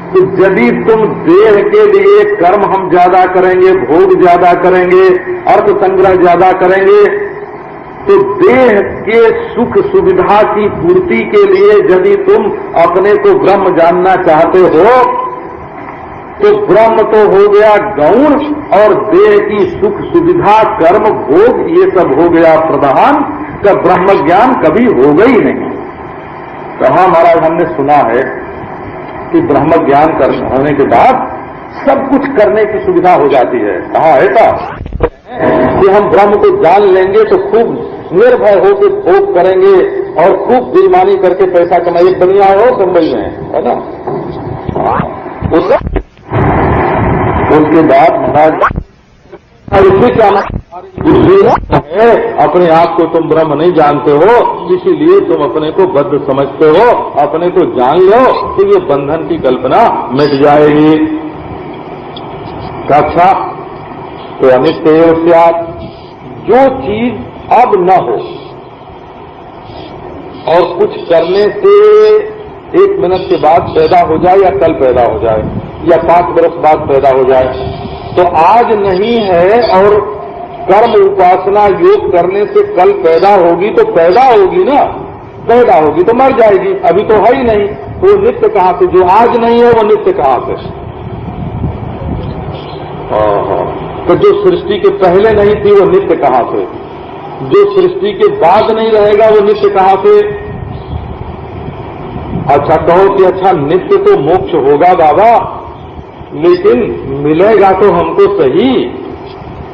तो यदि तुम देह के लिए कर्म हम ज्यादा करेंगे, भोग ज्यादा करेंगे, अर्थ संग्रह ज्यादा करेंगे, तो देह के सुख सुविधा की पूर्ति के लिए यदि तुम अपने को ब्रह्म जानना चाहते हो, तो ब्रह्म तो हो गया गौण, और देह की सुख सुविधा कर्म भोग ये सब हो गया प्रधान, का ब्रह्म ज्ञान कभी होगा ही नहीं। कहा महाराज हमने सुना है कि ब्रह्म ज्ञान होने के बाद सब कुछ करने की सुविधा हो जाती है। कहा ऐसा कि हम ब्रह्म को जान लेंगे तो खूब निर्भय होकर भोग करेंगे और खूब बेईमानी करके पैसा कमाइए। दुनिया हो मुंबई में है ना। उसके बाद महाराज इससे क्या है? अपने आप को तुम ब्रह्म नहीं जानते हो, इसीलिए तुम अपने को बद्ध समझते हो। अपने को जान लो तो ये बंधन की कल्पना मिट जाएगी। अच्छा, तो अनित्य जो चीज अब न हो और कुछ करने से 1 मिनट के बाद पैदा हो जाए या कल पैदा हो जाए या 5 वर्ष बाद पैदा हो जाए, तो आज नहीं है और कर्म उपासना योग करने से कल पैदा होगी तो पैदा होगी ना, पैदा होगी तो मर जाएगी। अभी तो है ही नहीं, तो नित्य कहां से? जो आज नहीं है वो नित्य कहां से? तो जो सृष्टि के पहले नहीं थी वो नित्य कहां से? जो सृष्टि के बाद नहीं रहेगा वो नित्य कहां से? अच्छा कहो कि अच्छा नित्य तो मोक्ष होगा बाबा, लेकिन मिलेगा तो हमको सही।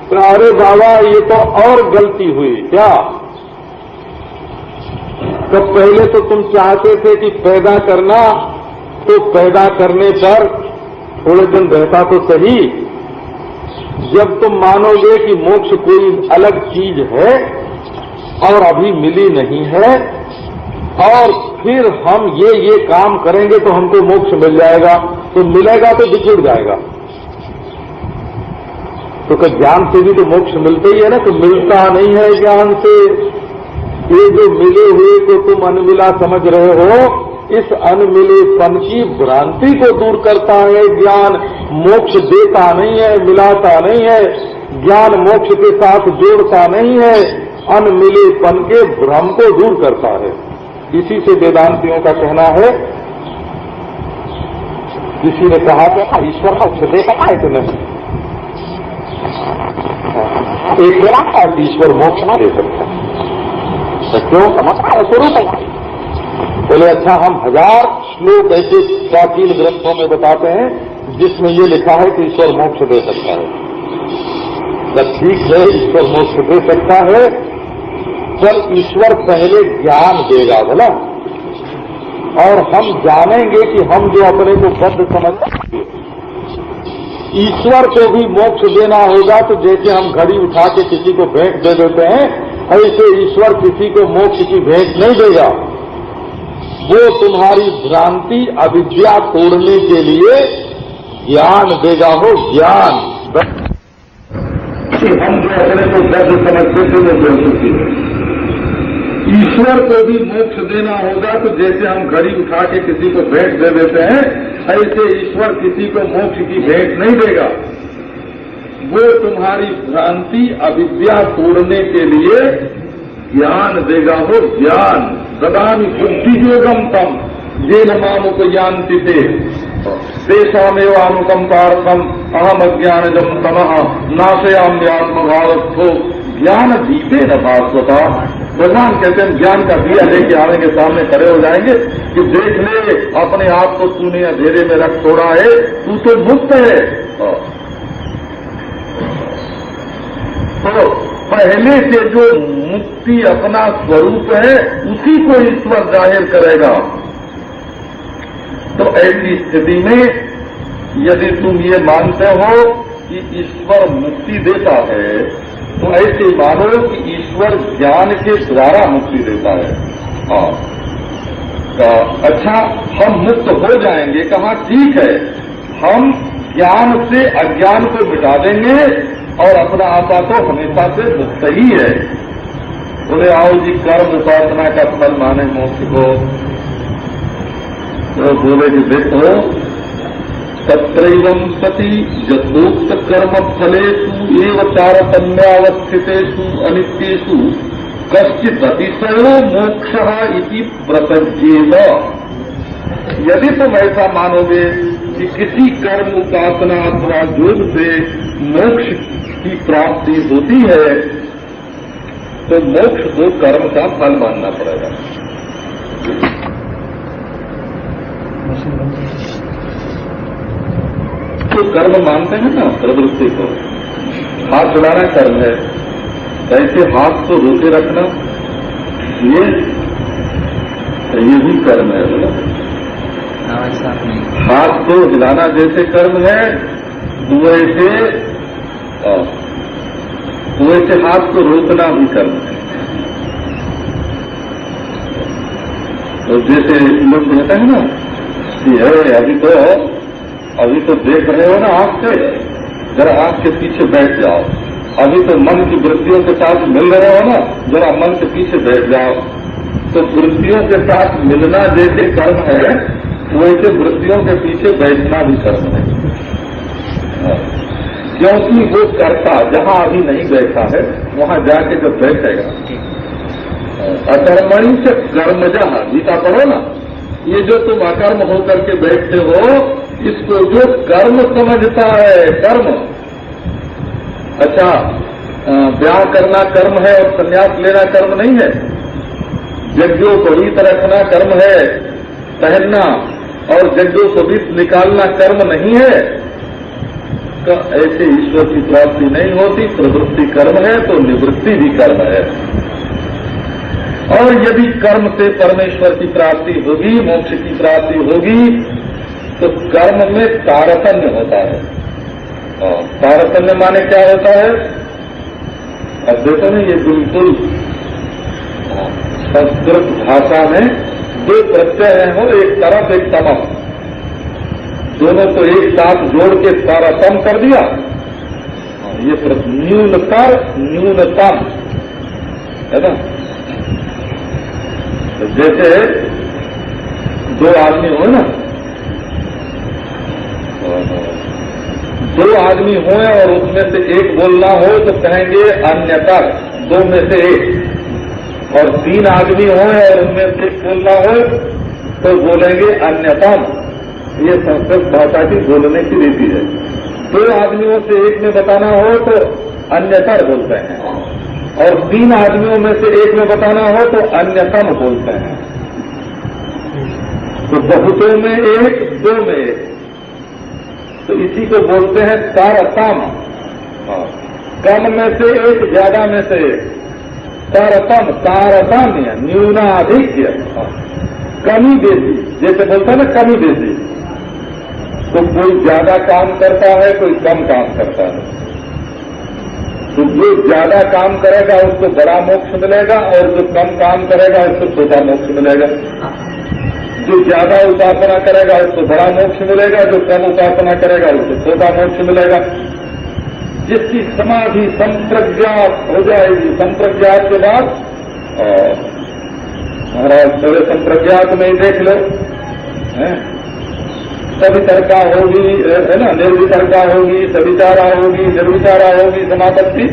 तो अरे बाबा ये तो और गलती हुई क्या? तो पहले तो तुम चाहते थे कि पैदा करना, तो पैदा करने पर थोड़े दिन रहता तो सही। जब तुम मानोगे कि मोक्ष कोई अलग चीज है और अभी मिली नहीं है, और फिर हम ये काम करेंगे तो हमको मोक्ष मिल जाएगा, तो मिलेगा तो बिछुड़ जाएगा। तो क्या ज्ञान से भी तो मोक्ष मिलता ही है ना? तो मिलता नहीं है ज्ञान से। ये जो मिले हुए को तुम अनमिला समझ रहे हो, इस अनमिलेपन की भ्रांति को दूर करता है ज्ञान। मोक्ष देता नहीं है, मिलाता नहीं है, ज्ञान मोक्ष के साथ जोड़ता नहीं है, अनमिलेपन के भ्रम को दूर करता है। इसी से वेदांतियों का कहना है, किसी ने कहा कि ईश्वर मोक्ष दे सकता है कि नहीं? एक बेला ईश्वर मोक्ष न दे सकता, क्यों? स्वरूप है। बोले अच्छा हम 1000 श्लोक ऐसे प्राचीन ग्रंथों में बताते हैं जिसमें ये लिखा है कि ईश्वर मोक्ष दे सकता है। तो ठीक है, ईश्वर मोक्ष दे सकता है, पर ईश्वर पहले ज्ञान देगा बोला, और हम जानेंगे कि हम जो अपने को बद्ध समझते हैं, ईश्वर को भी मोक्ष देना होगा। तो जैसे हम घड़ी उठा के किसी को भेंट दे देते हैं, ऐसे ईश्वर किसी को मोक्ष की भेंट नहीं देगा। वो तुम्हारी भ्रांति अविद्या तोड़ने के लिए ज्ञान देगा हो, ज्ञान। हम जो अपने को दर्द समझते थे वो बोल चुकी है। ईश्वर को भी मोक्ष देना होगा तो जैसे हम घड़ी उठा के किसी को भेंट दे देते हैं, ऐसे ईश्वर किसी को मोक्ष की भेंट नहीं देगा। वो तुम्हारी भ्रांति अविद्या तोड़ने के लिए ज्ञान देगा हो, ज्ञान। ददामि बुद्धि योगम तम ये नमामुपयांति ते तेषामेव अनुकंपार्थम अहम अज्ञानजम तमः नाशयाम्यात्मभावस्थो ज्ञान दीपे न भास्वता। भगवान कहते हैं ज्ञान का दिया लेके आएंगे, सामने खड़े हो जाएंगे कि देख ले अपने आप को तूने अंधेरे में रख छोड़ा है, तू तो मुक्त है। तो पहले से जो मुक्ति अपना स्वरूप है उसी को ईश्वर जाहिर करेगा। तो ऐसी स्थिति में यदि तुम ये मानते हो कि ईश्वर मुक्ति देता है तो ऐसे मानो कि ईश्वर ज्ञान के द्वारा मुक्ति देता है। हाँ, अच्छा हम मुक्त हो जाएंगे, कहा ठीक है, हम ज्ञान से अज्ञान को मिटा देंगे और अपना आत्मा तो हमेशा से मुक्त ही है। बोले आओ जी कर्म उपासना का फल माने मोक्ष को। तो बोले कि देखो तत्रैवं सति यथोक्त कर्म फलेषु एव तारतम्यावस्थितेषु अनित्येषु कश्चित् अतिशयो मोक्षः इति प्रसज्येत। यदि तुम ऐसा मानोगे कि किसी कर्म उपासना अथवा योग से मोक्ष की प्राप्ति होती है तो मोक्ष को कर्म का फल मानना पड़ेगा। तो कर्म मानते हैं ना प्रवृत्ति को, हाथ चलाना कर्म है, ऐसे हाथ को रोके रखना ये भी कर्म है। बोला हाथ को हिलाना जैसे कर्म है वैसे हाथ को रोकना भी कर्म है। तो जैसे लोग कहते हैं ना कि है अभी तो देख रहे हो ना आंख से, जरा आंख के पीछे बैठ जाओ। अभी तो मन की वृत्तियों के साथ मिल रहे हो ना, जरा मन के पीछे बैठ जाओ। तो वृत्तियों के साथ मिलना जैसे कर्म है वैसे वृत्तियों के पीछे बैठना भी कर्म है। क्योंकि वो कर्ता जहां अभी नहीं बैठा है वहां जाके जब बैठेगा, अकर्मणि से कर्मजा, गीता पढ़ो ना, ये जो तुम अकर्म होकर के बैठते हो इसको जो कर्म समझता है, कर्म। अच्छा, ब्याह करना कर्म है और संन्यास लेना कर्म नहीं है। यज्ञों को रीत रखना कर्म है, पहनना और यज्ञों को रीत निकालना कर्म नहीं है। तो ऐसे ईश्वर की प्राप्ति नहीं होती। प्रवृत्ति कर्म है तो निवृत्ति भी कर्म है। और यदि कर्म से परमेश्वर की प्राप्ति होगी, मोक्ष की प्राप्ति होगी, तो कर्म में तारतम्य होता है। तारतम्य माने क्या होता है? अब देखो ना, ये बिल्कुल संस्कृत भाषा में दो प्रत्यय हो, एक तरफ एक तमम, दोनों को एक साथ जोड़ के तारतम कर दिया। ये न्यूनतर न्यूनतम है ना। जैसे दो आदमी हो ना, दो आदमी हो और उसमें से एक बोलना हो तो कहेंगे अन्यतर, दो में से एक। और तीन आदमी हो और उनमें से एक बोलना हो तो बोलेंगे अन्यतम। ये संस्कृत भाषा की बोलने की रीति है। दो आदमियों से एक में बताना हो तो अन्यतर बोलते हैं, और तीन आदमियों में से एक में बताना हो तो अन्यतम बोलते हैं। तो बहुतों में एक, दो में एक, तो इसी को बोलते हैं तारतम। कम में से एक, ज्यादा में से एक, तारतम। तारतम्य न्यूनाधिक्य, कमी बेसी, जैसे बोलते हैं ना कमी बेसी। तो कोई ज्यादा काम करता है, कोई कम काम करता है। तो जो ज्यादा काम करेगा उसको बड़ा मोक्ष मिलेगा और जो कम काम करेगा उसको छोटा मोक्ष मिलेगा। जो ज्यादा उपासना करेगा उसको बड़ा मोक्ष मिलेगा, जो कम उपासना करेगा उसको छोटा मोक्ष मिलेगा। जिसकी समाधि संप्रज्ञात हो जाएगी, संप्रज्ञात के बाद महाराज थोड़े संप्रज्ञात में ही देख लो, सवितर्का होगी, है ना, निर्वितर्का होगी, सविचारा होगी, निर्विचारा होगी समापत्ति।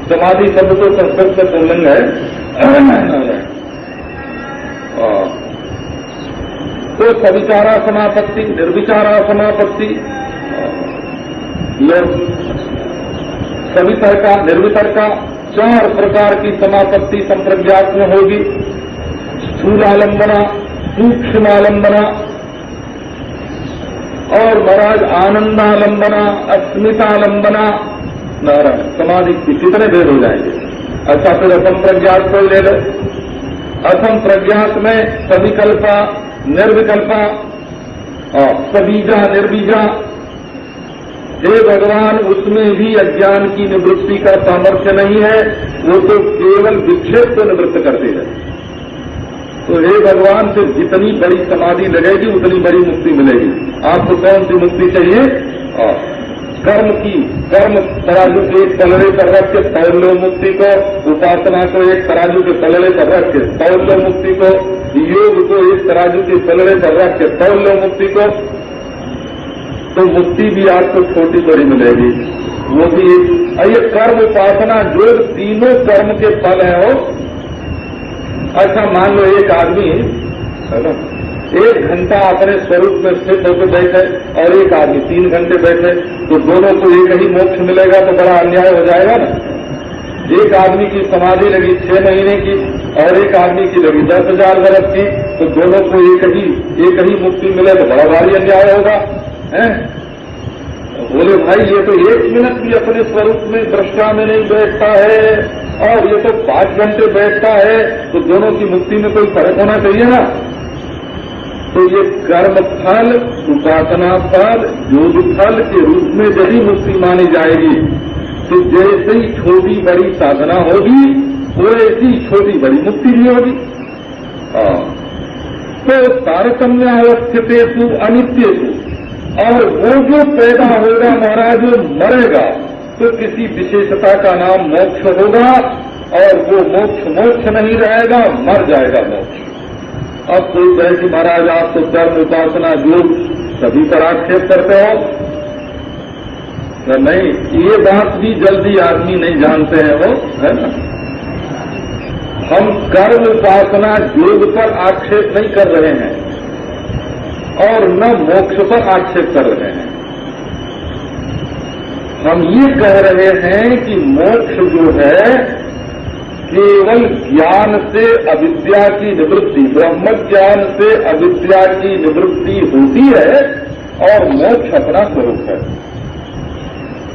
समाधि शब्द तो संस्कृत का पुल्लिंग है। तो सविचारा समापत्ति, निर्विचारा समापत्ति, सवितर्का, निर्वितर्का, 4 प्रकार की समापत्ति संप्रज्ञात में होगी। स्थूलालंबना, सूक्ष्मालंबना और महाराज आनंदालंबना, अस्मितालंबना। नारायण, समाधि के कितने भेद हो जाएंगे। अच्छा, फिर असम प्रज्ञात को ले लो। असम प्रज्ञात में सविकल्पा, निर्विकल्पा, सबीजा, निर्बीजा। हे भगवान, उसमें भी अज्ञान की निवृत्ति का सामर्थ्य नहीं है, वो तो केवल विक्षेप को निवृत्त करती है। तो हे भगवान, फिर जितनी बड़ी समाधि लगेगी उतनी बड़ी मुक्ति मिलेगी। आपको कौन सी मुक्ति चाहिए? कर्म की, कर्म तराजू के एक पलड़े पर रख के तौल लो मुक्ति को, उपासना को एक तराजू के पलड़े पर रख के तौल लो मुक्ति को, योग को एक तराजू के पलड़े पर रख के तौल लो मुक्ति को, तो मुक्ति भी आपको छोटी बड़ी मिलेगी। वो भी ये कर्म, उपासना, योग तीनों कर्म के फल है। हो अच्छा, मान लो एक आदमी है ना 1 घंटा अपने स्वरूप में स्थित होकर बैठे और एक आदमी 3 घंटे बैठे, तो दोनों को एक ही मोक्ष मिलेगा तो बड़ा अन्याय हो जाएगा ना। एक आदमी की समाधि लगी 6 महीने की और एक आदमी की लगी 10,000 वर्ष की, तो दोनों को एक ही मुक्ति मिले तो बड़ा भारी अन्याय होगा। बोले भाई, ये तो 1 मिनट भी अपने स्वरूप में दृष्टा में नहीं बैठता है और ये तो 5 घंटे बैठता है, तो दोनों की मुक्ति में कोई फर्क होना चाहिए ना। तो ये कर्म फल, उपासना फल, योग फल के रूप में यदि मुक्ति मानी जाएगी, तो जैसे ही छोटी बड़ी साधना होगी वैसी छोटी बड़ी मुक्ति भी होगी। तो तारतम्यावस्थितेषु अनित्येषु, और वो जो पैदा होगा महाराज वो मरेगा, तो किसी विशेषता का नाम मोक्ष होगा और वो मोक्ष नहीं रहेगा, मर जाएगा मोक्ष। अब कोई कहे कि महाराज आप तो कर्म, उपासना, योग सभी पर आक्षेप करते हो, तो नहीं, ये बात भी जल्दी आदमी नहीं जानते हैं वो, है ना। हम कर्म, उपासना, योग पर आक्षेप नहीं कर रहे हैं और न मोक्ष पर आक्षेप कर रहे हैं। हम ये कह रहे हैं कि मोक्ष जो है केवल ज्ञान से अविद्या की निवृत्ति, ब्रह्म ज्ञान से अविद्या की निवृत्ति होती है और मोक्ष अपना स्वरूप है।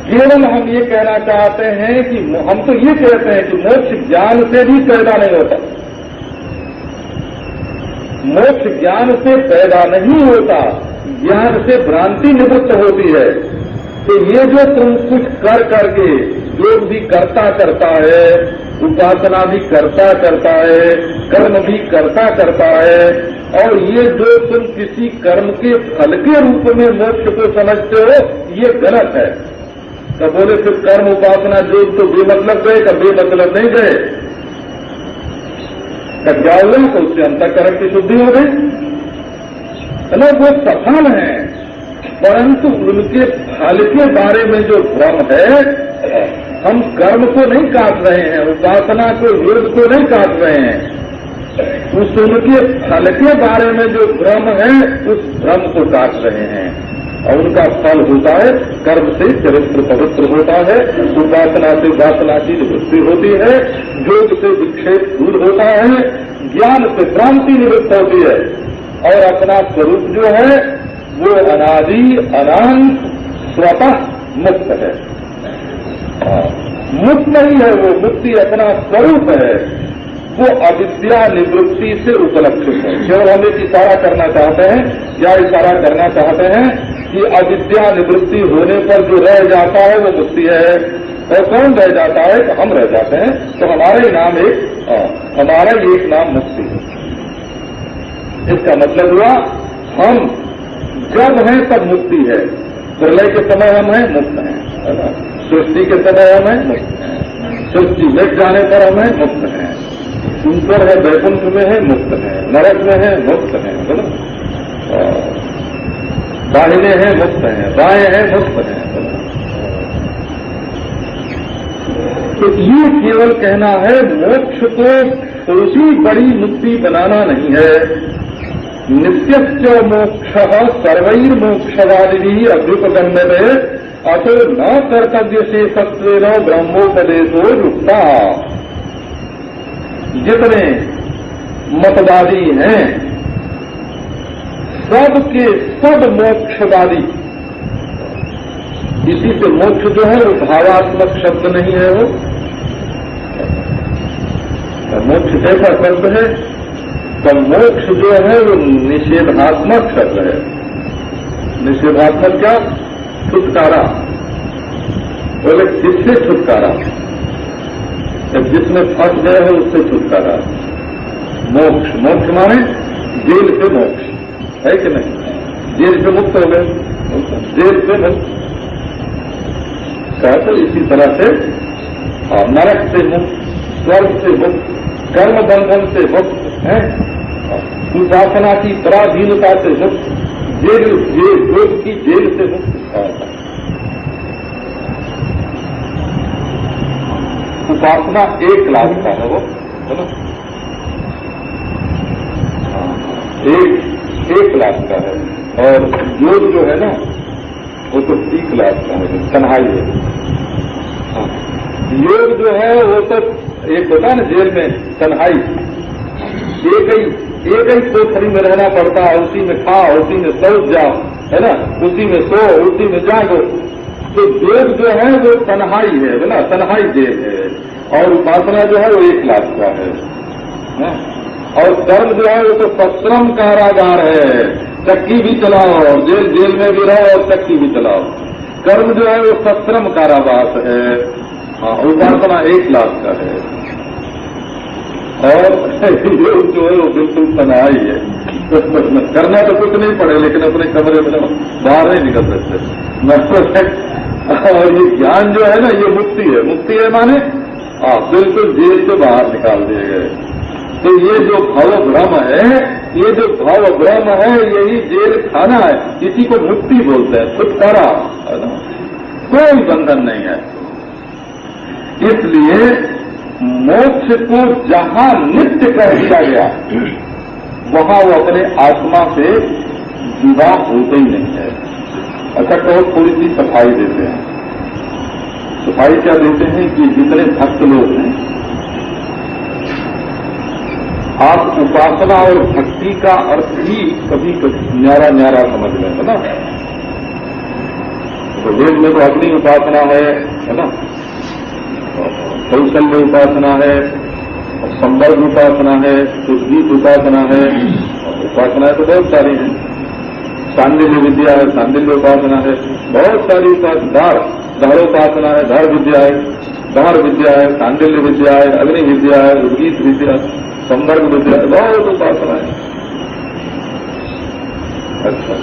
केवल हम ये कहना चाहते हैं कि हम तो ये कहते हैं कि मोक्ष ज्ञान से भी पैदा नहीं होता, मोक्ष ज्ञान से पैदा नहीं होता, ज्ञान से भ्रांति निवृत्त होती है। तो ये जो तुम कुछ कर करके, योग भी करता है, उपासना भी करता है, कर्म भी करता है, और ये जो तुम किसी कर्म के फल के रूप में मोक्ष को समझते हो, ये गलत है। तो बोले फिर कर्म, उपासना, योग तो बेमतलब गए, का बेमतलब नहीं गए, तब क्या हुआ? तो उससे अंतःकरण की शुद्धि हो गई, है ना। वो सफल है, परंतु उनके फल के बारे में जो भ्रम है, हम कर्म को नहीं काट रहे हैं, उपासना को, योग को नहीं काट रहे हैं, उस उनके फल के बारे में जो भ्रम है उस भ्रम को काट रहे हैं। और उनका फल होता है कर्म से चरित्र पवित्र होता है, उपासना से वासना की निवृत्ति होती है, योग से विक्षेप दूर होता है, ज्ञान से भ्रांति निवृत्त होती है, और अपना स्वरूप जो है वो अनादि अनंत स्वतः मुक्त है। मुक्त नहीं है वो, मुक्ति अपना स्वरूप है, वो अविद्या निवृत्ति से उपलक्षित है। केवल हम एक इशारा करना चाहते हैं, क्या इशारा करना चाहते हैं कि अविद्या निवृत्ति होने पर जो रह जाता है वो मुक्ति है। और कौन रह जाता है? तो हम रह जाते हैं, तो हमारा ही नाम एक नाम मुक्ति है। इसका मतलब हुआ हम जब हैं तब मुक्ति है। प्रलय के समय हम हैं, मुक्त हैं, है ना। सृष्टि के समय हम हैं, मुक्त हैं। सृष्टि मिट जाने पर हम हैं, मुक्त हैं। ऊपर है वैकुंठ में है, मुक्त है। नरक में है, मुक्त है ना। दाहिने हैं, मुक्त हैं। बाएं हैं, मुक्त हैं। तो ये केवल कहना है मोक्ष को कोई बड़ी मुक्ति बनाना नहीं है। नित्यस्य मोक्ष सर्वैर्मोक्षवादिभिः अभ्युपगम्यते अतो न कर्तव्य से सत्वेन ब्रह्मोपदेशो युक्ता। जितने मतवादी हैं सबके सब मोक्षवादी, इसी से मोक्ष जो है वो भावात्मक शब्द नहीं है। वो मोक्ष कैसा शब्द है? तो मोक्ष जो है वो निषेधात्मक शब्द है। निषेधात्मक क्या? छुटकारा। बोले किससे छुटकारा? जिसमें फंस गए हो उससे छुटकारा। मोक्ष, मोक्ष माने जेल से मोक्ष, है कि नहीं? जेल से मुक्त हो गए, जेल से मुक्त। तो इसी तरह से नरक से मुक्त, स्वर्ग से मुक्त, कर्म बंधन से मुक्त है, उपासना की पराधीनता से मुक्त, जेल योग की जेल से मुक्त। उपासना एक लाख का है वो, है ना। एक लाख का है, और योग जो है ना वो तो 30 लाख का है, कन्हाई है। योग जो है वो तो एक होता है ना जेल में कन्हाई, एक ही कोठरी में रहना पड़ता है, उसी में खाओ, उसी में सो जाओ, है ना, उसी में सो, उसी में जागो। तो योग जो है वो तन्हाई है ना, तन्हाई जेल है। और उपासना जो है वो 1 लाख का है। और कर्म जो है वो तो सश्रम कारागार है, चक्की भी चलाओ, जेल में भी रहो और चक्की भी चलाओ। कर्म जो है वो सश्रम कारावास है। उपासना 1 लाख का है। और योग जो है वो बिल्कुल तन्हाई है। करना तो कुछ नहीं पड़े, लेकिन अपने कमरे में बाहर नहीं निकल सकते। और ये ज्ञान जो है ना ये मुक्ति है। मुक्ति है माने बिल्कुल जेल से बाहर निकाल दिए गए। तो ये जो भाव भ्रम है, ये जो भाव भ्रम है यही जेल खाना है। इसी को मुक्ति बोलते हैं, छुटकारा, कोई बंधन नहीं है। इसलिए मोक्ष को जहां नित्य कर दिया गया वहां वो अपने आत्मा से जुदा होते ही नहीं है। अच्छा तो थोड़ी सी सफाई देते हैं। सफाई क्या देते हैं कि जितने भक्त लोग हैं, आप उपासना और भक्ति का अर्थ ही कभी न्यारा न्यारा समझ लें, है ना। तो वेद में तो अग्नि उपासना है ना, कौशल्य उपासना है, संवर्ग उपासना है, सुदीप उपासना है। उपासनाएं तो बहुत सारी हैं। सांडिल्य विद्या है, सांडिल्य उपासना है, बहुत सारी उपासना। धारोपासना है, धार विद्या है, धार विद्या है, सांडिल्य विद्या है, अग्नि विद्या है, उद्गीत विद्या, संवर्ग विद्या है, बहुत उपासना है। अच्छा,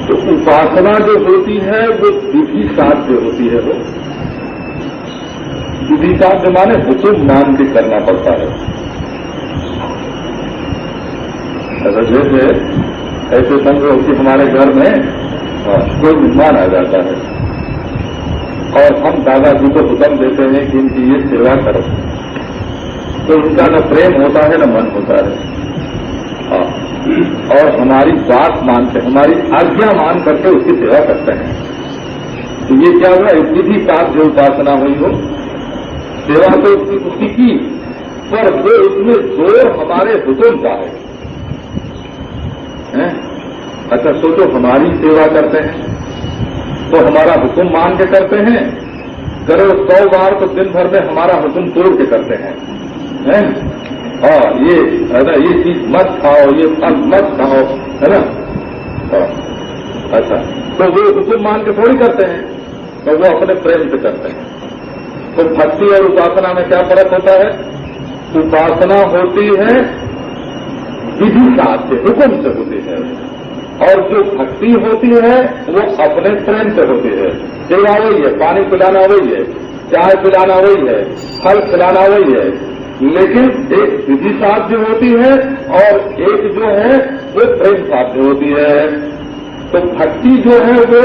तो उपासना जो होती है वो विधि साध्य होती है। वो विधि साध्य माने हुकुम मान के करना पड़ता है। जैसे ऐसे समझो कि हमारे घर में कोई मेहमान आ जाता है और हम दादाजी को हुक्म देते हैं कि इनकी ये सेवा करो, तो उनका न प्रेम होता है न मन होता है। और हमारी बात मानते, हमारी आज्ञा मान करके उसकी सेवा करते हैं। तो ये क्या हुआ? विधि साध्य उपासना हुई हो। सेवा तो उसकी की, पर वो उसमें जोर हमारे हुक्म का है। अच्छा सोचो, हमारी सेवा करते हैं तो हमारा हुक्म मान के करते हैं, करो 100 बार तो दिन भर में हमारा हुक्म तोड़ के करते हैं। ये है ना, ये चीज मत खाओ, ये फल मत खाओ, है ना। अच्छा तो वो हुक्म मान के थोड़ी करते हैं, तो वो अपने प्रेम से करते हैं। तो भक्ति और उपासना में क्या फर्क होता है? उपासना होती है विधि साध्य हुक्म से होती है, और जो भक्ति होती है वो अपने प्रेम से होती है। सेवा वही है, पानी पिलाना वही है, चाय पिलाना वही है, फल खिलाना वही है, लेकिन एक विधि साध्य होती है और एक जो है वो प्रेम साध्य होती है। तो भक्ति जो है वो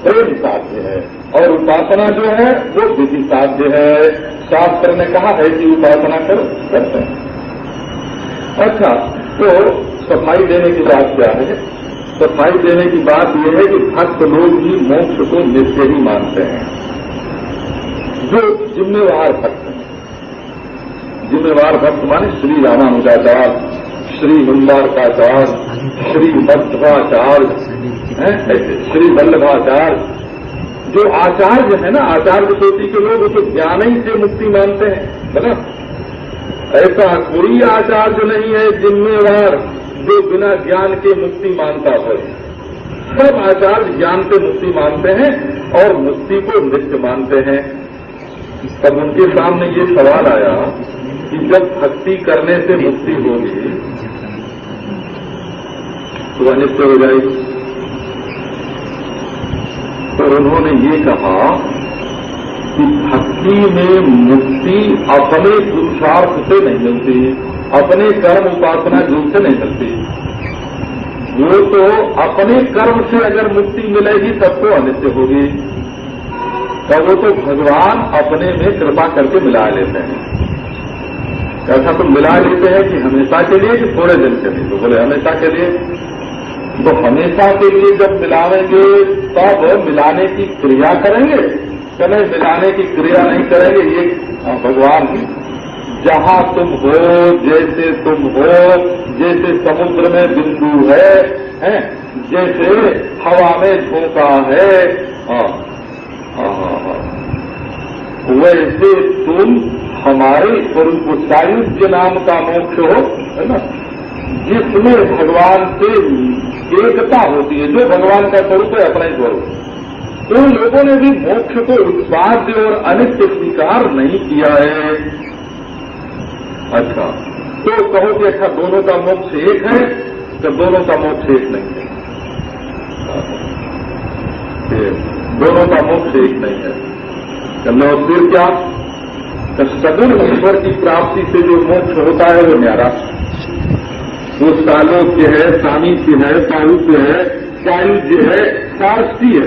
प्रेम साध्य है और उपासना जो है वो विधि साध्य है। शास्त्र ने कहा है कि उपासना करते हैं। अच्छा, तो सफाई देने की बात क्या है? सफाई देने की बात यह है कि भक्त लोग ही मोक्ष को नित्य ही मानते हैं, जो जिम्मेवार भक्त हैं। जिम्मेवार भक्त माने श्री रामानुजाचार्य, श्री हुंडारकाचार्य, श्री मध्वाचार्य, श्री वल्लभाचार्य, जो आचार्य है ना, आचार्य कोटि के लोग तो ज्ञान ही से मुक्ति मानते हैं, है ना। ऐसा कोई आचार्य नहीं है जिम्मेवार जो बिना ज्ञान के मुक्ति मानता हो। सब आचार्य ज्ञान से मुक्ति मानते हैं और मुक्ति को नित्य मानते हैं। तब उनके सामने ये सवाल आया कि जब भक्ति करने से मुक्ति होगी तो अनित्य हो जाएगी। तो उन्होंने ये कहा कि भक्ति में मुक्ति अपने पुरुषार्थ से नहीं मिलती, अपने कर्म उपासना योग से नहीं मिलती। वो तो अपने कर्म से अगर मुक्ति मिलेगी तब तो अनित्य होगी, तब वो तो भगवान अपने में कृपा करके मिला लेते हैं। ऐसा तो मिला लेते हैं कि हमेशा के लिए कि थोड़े दिन के लिए? तो बोले हमेशा के लिए। तो हमेशा के लिए जब मिलावेंगे तब मिलाने की क्रिया करेंगे, कभी मिलाने की क्रिया नहीं करेंगे। ये भगवान जहां तुम हो, जैसे तुम हो, जैसे समुद्र में बिंदु है, जैसे हवा में झोंका है, वैसे तुम हमारे स्वरूप सायुज्य नाम का मोक्ष हो, है ना, जिसमें भगवान से एकता होती है, जो भगवान का स्वरूप है, अपना ही स्वरूप। उन लोगों ने भी मोक्ष को उत्पाद्य और अनित्य स्वीकार नहीं किया है। अच्छा, तो कहो कि अच्छा दोनों का मोक्ष एक है, तो दोनों का मोक्ष एक नहीं है। दोनों का मोक्ष एक नहीं है। और फिर क्या? सगुण ईश्वर की प्राप्ति से जो मोक्ष होता है वो न्यारा, वो सालोक्य है, सामीप्य है, सारूप्य है, सायुज्य है, सारस्थी है।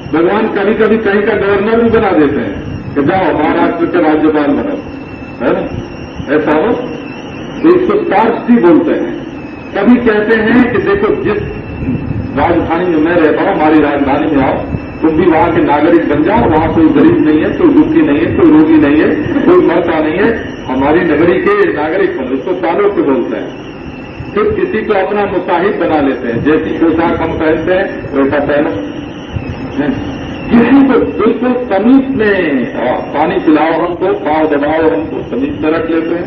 भगवान कभी कभी कहीं का गवर्नर भी बना देते हैं कि जाओ महाराष्ट्र के राज्यपाल बनो, है ना, ऐसा हो। तो इसको सारस्थी बोलते हैं। कभी कहते हैं कि देखो जिस राजधानी में मैं रहता हूं, हमारी राजधानी में आओ, तुम भी वहां के नागरिक बन जाओ। वहां कोई गरीब नहीं है, कोई दुखी नहीं है, कोई रोगी नहीं है, कोई मरता नहीं है, हमारी नगरी के नागरिक बनो। इसको सालोक्य बोलते हैं। फिर किसी को अपना मुसाहिब बना लेते हैं, जैसी पोशाक हम पहनते हैं वैसा पहनो। किसी को बिल्कुल समीप में पानी पिलाओ हमको, पाँव दबाओ हमको, समीप में रख लेते हैं।